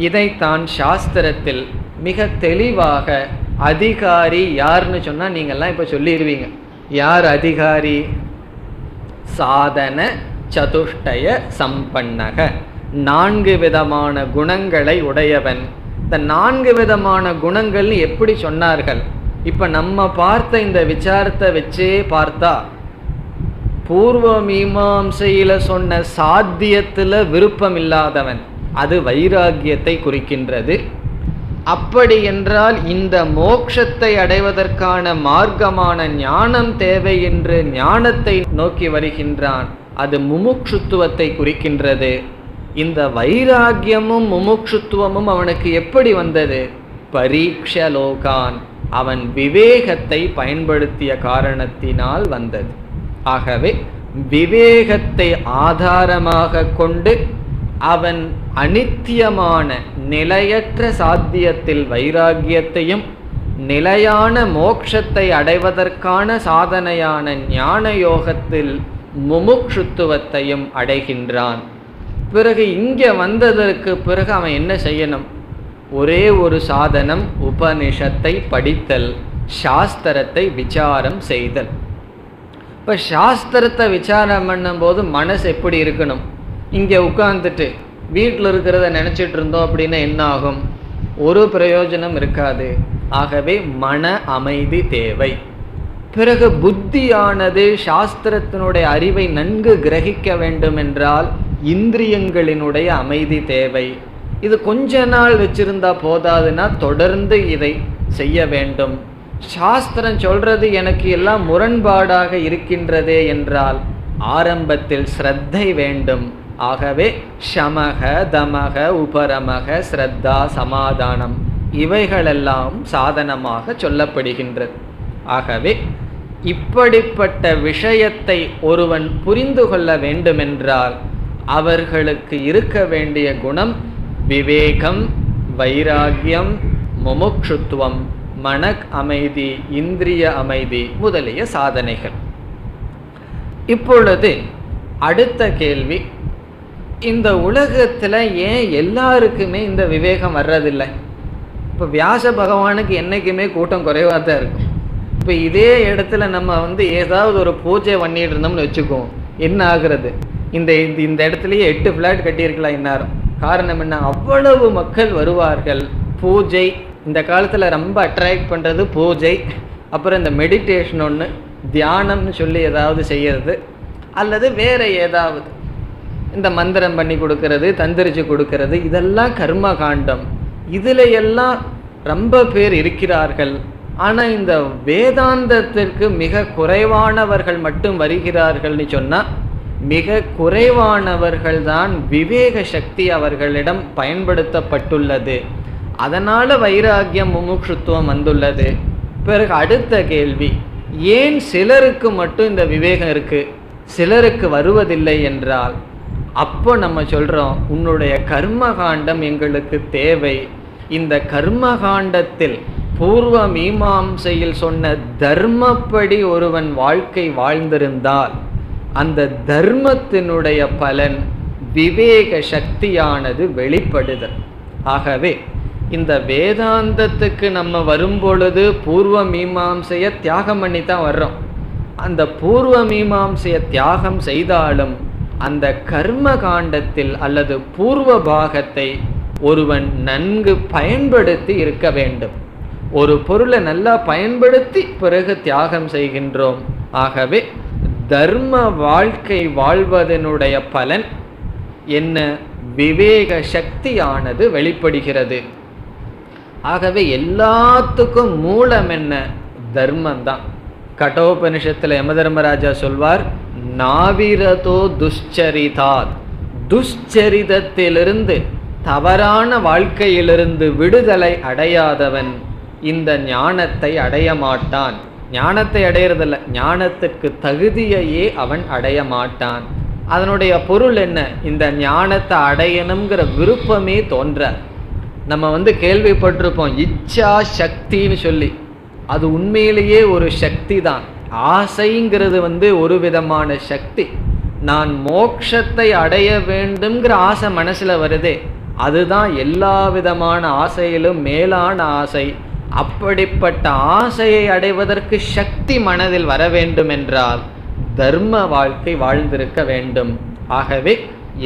இதைத்தான் சாஸ்திரத்தில் மிக தெளிவாக அதிகாரி யாருன்னு சொன்னால் நீங்கள்லாம் இப்போ சொல்லிடுவீங்க. யார் அதிகாரி? சாதன சதுஷ்டய சம்பன்னக. 4 விதமான குணங்களை உடையவன். இந்த 4 விதமான குணங்கள்னு எப்படி சொன்னார்கள்? இப்போ நம்ம பார்த்த இந்த விசாரத்தை வச்சே பார்த்தா பூர்வ மீமாம்சையில் சொன்ன சாத்தியத்தில் விருப்பம் இல்லாதவன், அது வைராகியத்தை குறிக்கின்றது. அப்படி என்றால் இந்த மோட்சத்தை அடைவதற்கான மார்க்கமான ஞானம் தேவை என்று ஞானத்தை நோக்கி வருகின்றான், அது முமுட்சுத்துவத்தை குறிக்கின்றது. இந்த வைராகியமும் முமுட்சுத்துவமும் அவனுக்கு எப்படி வந்தது? பரீட்சலோகான், அவன் விவேகத்தை பயன்படுத்திய காரணத்தினால் வந்தது. ஆகவே விவேகத்தை ஆதாரமாக கொண்டு அவன் அனித்தியமான நிலையற்ற சாத்தியத்தில் வைராகியத்தையும் நிலையான மோட்சத்தை அடைவதற்கான சாதனையான ஞான யோகத்தில் முமுட்சுத்துவத்தையும் அடைகின்றான். பிறகு இங்கே வந்ததற்கு பிறகு அவன் என்ன செய்யணும்? ஒரே ஒரு சாதனம், உபனிஷத்தை படித்தல், சாஸ்திரத்தை விசாரம் செய்தல். இப்போ சாஸ்திரத்தை விசாரம் பண்ணும்போது மனசு எப்படி இருக்கணும்? இங்கே உட்கார்ந்துட்டு வீட்டில் இருக்கிறத நினச்சிட்டு இருந்தோம் அப்படின்னா என்ன ஆகும்? ஒரு பிரயோஜனம் இருக்காது. ஆகவே மன அமைதி தேவை. பிறகு புத்தியானது சாஸ்திரத்தினுடைய அறிவை நன்கு கிரகிக்க வேண்டும் என்றால் இந்திரியங்களினுடைய அமைதி தேவை. இது கொஞ்ச நாள் வச்சிருந்தா போதாதுன்னா தொடர்ந்து இதை செய்ய வேண்டும். சாஸ்திரம் சொல்றது எனக்கு எல்லாம் முரண்பாடாக இருக்கின்றதே என்றால் ஆரம்பத்தில் ஸ்ரத்தை வேண்டும். ஆகவே ஷமக தமக உபரமக ஸ்ரத்தா சமாதானம் இவைகளெல்லாம் சாதனமாக சொல்லப்படுகின்றது. ஆகவே இப்படிப்பட்ட விஷயத்தை ஒருவன் புரிந்து கொள்ள வேண்டுமென்றால் அவர்களுக்கு இருக்க வேண்டிய குணம் விவேகம், வைராகியம், முமுட்சுத்துவம், மன அமைதி, இந்திரிய அமைதி முதலிய சாதனைகள். இப்பொழுது அடுத்த கேள்வி, இந்த உலகத்தில் ஏன் எல்லாருக்குமே இந்த விவேகம் வர்றதில்லை? இப்போ வியாச பகவானுக்கு என்றைக்குமே கூட்டம் குறைவாக தான் இருக்கும். இப்போ இதே இடத்துல நம்ம ஏதாவது ஒரு பூஜை பண்ணிட்டு இருந்தோம்னு வச்சுக்குவோம், என்ன ஆகுறது? இந்த இடத்துலையே 8 ஃப்ளாட் கட்டியிருக்கலாம் இந்நேரம். காரணம் என்ன? அவ்வளவு மக்கள் வருவார்கள். பூஜை இந்த காலத்தில் ரொம்ப அட்ராக்ட் பண்ணுறது பூஜை, அப்புறம் இந்த மெடிடேஷன் ஒன்று, தியானம்னு சொல்லி ஏதாவது செய்கிறது, அல்லது வேறு ஏதாவது இந்த மந்திரம் பண்ணி கொடுக்கறது, தந்திரிச்சு கொடுக்கறது, இதெல்லாம் கர்ம காண்டம். இதில் எல்லாம் ரொம்ப பேர் இருக்கிறார்கள். ஆனால் இந்த வேதாந்தத்திற்கு மிக குறைவானவர்கள் மட்டும் வருகிறார்கள்னு சொன்னால் மிக குறைவானவர்கள் தான் விவேக சக்தி அவர்களிடம் பயன்படுத்தப்பட்டுள்ளது. அதனால் வைராகியம் முமுட்சுத்துவம் வந்துள்ளது. பிறகு அடுத்த கேள்வி, ஏன் சிலருக்கு மட்டும் இந்த விவேகம் இருக்குது, சிலருக்கு வருவதில்லை என்றால், அப்போ நம்ம சொல்கிறோம் உன்னுடைய கர்மகாண்டம் எங்களுக்கு தேவை. இந்த கர்மகாண்டத்தில் பூர்வ மீமாம்சையில் சொன்ன தர்மப்படி ஒருவன் வாழ்க்கை வாழ்ந்திருந்தால் அந்த தர்மத்தினுடைய பலன் விவேக சக்தியானது வெளிப்படுதல். ஆகவே இந்த வேதாந்தத்துக்கு நம்ம வரும்பொழுது பூர்வ மீமாம்சையை தியாகம் பண்ணி தான் வர்றோம். அந்த பூர்வ மீமாம்சையை தியாகம் செய்தாலும் அந்த கர்ம காண்டத்தில் அல்லது பூர்வ பாகத்தை ஒருவன் நன்கு பயன்படுத்தி இருக்க வேண்டும். ஒரு பொருளை நல்லா பயன்படுத்தி பிறகு தியாகம் செய்கின்றோம். ஆகவே தர்ம வாழ்க்கை வாழ்வதனுடைய பலன் என்ன? விவேக சக்தியானது வெளிப்படுகிறது. ஆகவே எல்லாத்துக்கும் மூலம் என்ன? தர்மந்தான். கடோபனிஷத்துல யமதர்மராஜா சொல்வார், நாவிரதோ துஷ்சரிதாத், துஷ்சரிதத்திலிருந்து தவறான வாழ்க்கையிலிருந்து விடுதலை அடையாதவன் இந்த ஞானத்தை அடைய மாட்டான். ஞானத்தை அடையிறதில்ல, ஞானத்துக்கு தகுதியையே அவன் அடைய மாட்டான். அதனுடைய பொருள் என்ன? இந்த ஞானத்தை அடையணுங்கிற விருப்பமே தோன்ற. நம்ம கேள்விப்பட்டிருப்போம் இச்சா சக்தின்னு சொல்லி. அது உண்மையிலேயே ஒரு சக்தி தான். ஆசைங்கிறது ஒரு விதமான சக்தி. நான் மோட்சத்தை அடைய வேண்டும்ங்கிற ஆசை மனசுல வருதே, அதுதான் எல்லா விதமான ஆசையிலும் மேலான ஆசை. அப்படிப்பட்ட ஆசையை அடைவதற்கு சக்தி மனதில் வர வேண்டும் என்றால் தர்ம வாழ்க்கை வாழ்ந்திருக்க வேண்டும். ஆகவே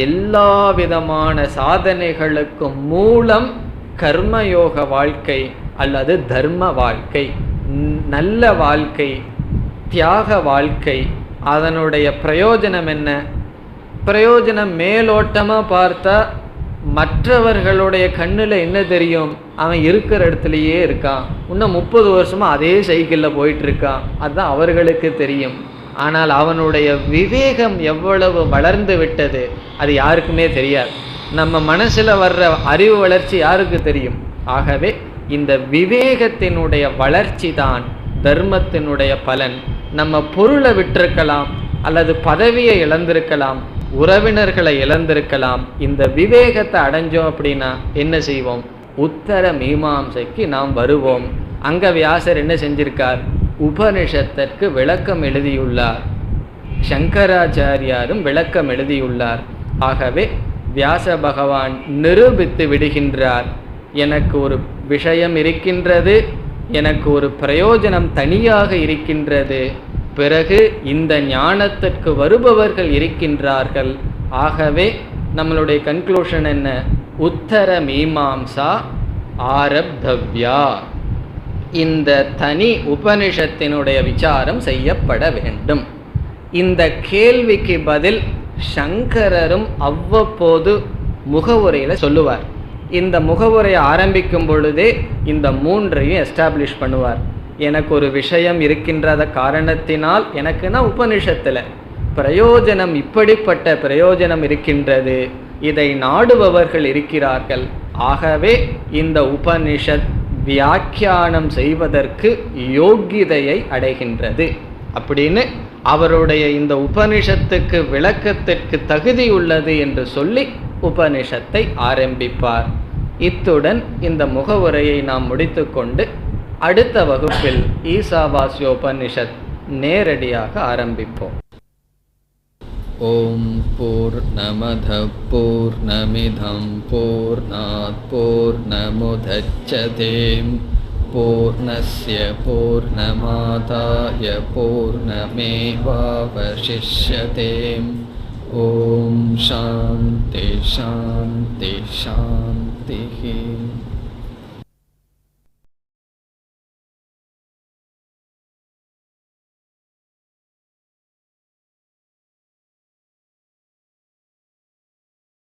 எல்லா விதமான சாதனைகளுக்கும் மூலம் கர்மயோக வாழ்க்கை அல்லது தர்ம வாழ்க்கை, நல்ல வாழ்க்கை, தியாக வாழ்க்கை. அதனுடைய பிரயோஜனம் என்ன? பிரயோஜனம் மேலோட்டமாக பார்த்தா மற்றவர்களுடைய கண்ணில் என்ன தெரியும்? அவன் இருக்கிற இடத்துலையே இருக்கான், இன்னும் 30 வருஷமாக அதே சைக்கிளில் போயிட்டுருக்கான், அதுதான் அவர்களுக்கு தெரியும். ஆனால் அவனுடைய விவேகம் எவ்வளவு வளர்ந்து விட்டது அது யாருக்குமே தெரியாது. நம்ம மனசில் வர்ற அறிவு வளர்ச்சி யாருக்கு தெரியும்? ஆகவே இந்த விவேகத்தினுடைய வளர்ச்சி தான் தர்மத்தினுடைய பலன். நம்ம பொருளை விட்டிருக்கலாம், அல்லது பதவியை இழந்திருக்கலாம், உறவினர்களை இழந்திருக்கலாம். இந்த விவேகத்தை அடைஞ்சோம் அப்படின்னா என்ன செய்வோம்? உத்தர மீமாம்சைக்கு நாம் வருவோம். அங்க வியாசர் என்ன செஞ்சிருக்கார்? உபனிஷத்திற்கு விளக்கம் எழுதியுள்ளார். சங்கராச்சாரியாரும் விளக்கம் எழுதியுள்ளார். ஆகவே வியாச பகவான் நிரூபித்து விடுகின்றார், எனக்கு ஒரு விஷயம் இருக்கின்றது, எனக்கு ஒரு பிரயோஜனம் தனியாக இருக்கின்றது, பிறகு இந்த ஞானத்திற்கு வருபவர்கள் இருக்கின்றார்கள். ஆகவே நம்மளுடைய கன்க்ளூஷன் என்ன? உத்தர மீமாம்சா ஆரப்தவ்யா. இந்த தனி உபனிஷத்தினுடைய விசாரம் செய்யப்பட வேண்டும். இந்த கேள்விக்கு பதில் சங்கரரும் அவ்வப்போது முகவுரையில் சொல்லுவார். இந்த முகவுரையை ஆரம்பிக்கும் பொழுதே இந்த 3ஐயும் எஸ்டாப்ளிஷ் பண்ணுவார். எனக்கு ஒரு விஷயம் இருக்கின்றத காரணத்தினால் எனக்குன்னா உபனிஷத்தில் பிரயோஜனம், இப்படிப்பட்ட பிரயோஜனம் இருக்கின்றது, இதை நாடுபவர்கள் இருக்கிறார்கள். ஆகவே இந்த உபனிஷத் வியாக்கியானம் செய்வதற்கு யோகிதையை அடைகின்றது அப்படின்னு அவருடைய இந்த உபனிஷத்துக்கு விளக்கத்திற்கு தகுதி உள்ளது என்று சொல்லி உபனிஷத்தை ஆரம்பிப்பார். இத்துடன் இந்த முகவுரையை நாம் முடித்துக்கொண்டு அடுத்த வகுப்பில் ஈசாவாஸ்யோபனிஷத் நேரடியாக ஆரம்பிப்போம். ஓம் பூர்ணமத பூர்ணமிதம் பூர்ணாத் பூர்ணமுதச்யதே பூர்ணஸ்ய பூர்ணமாதாய பூர்ணமேவாவசிஷ்யதே. ஓம் சாந்தி சாந்தி சாந்தி.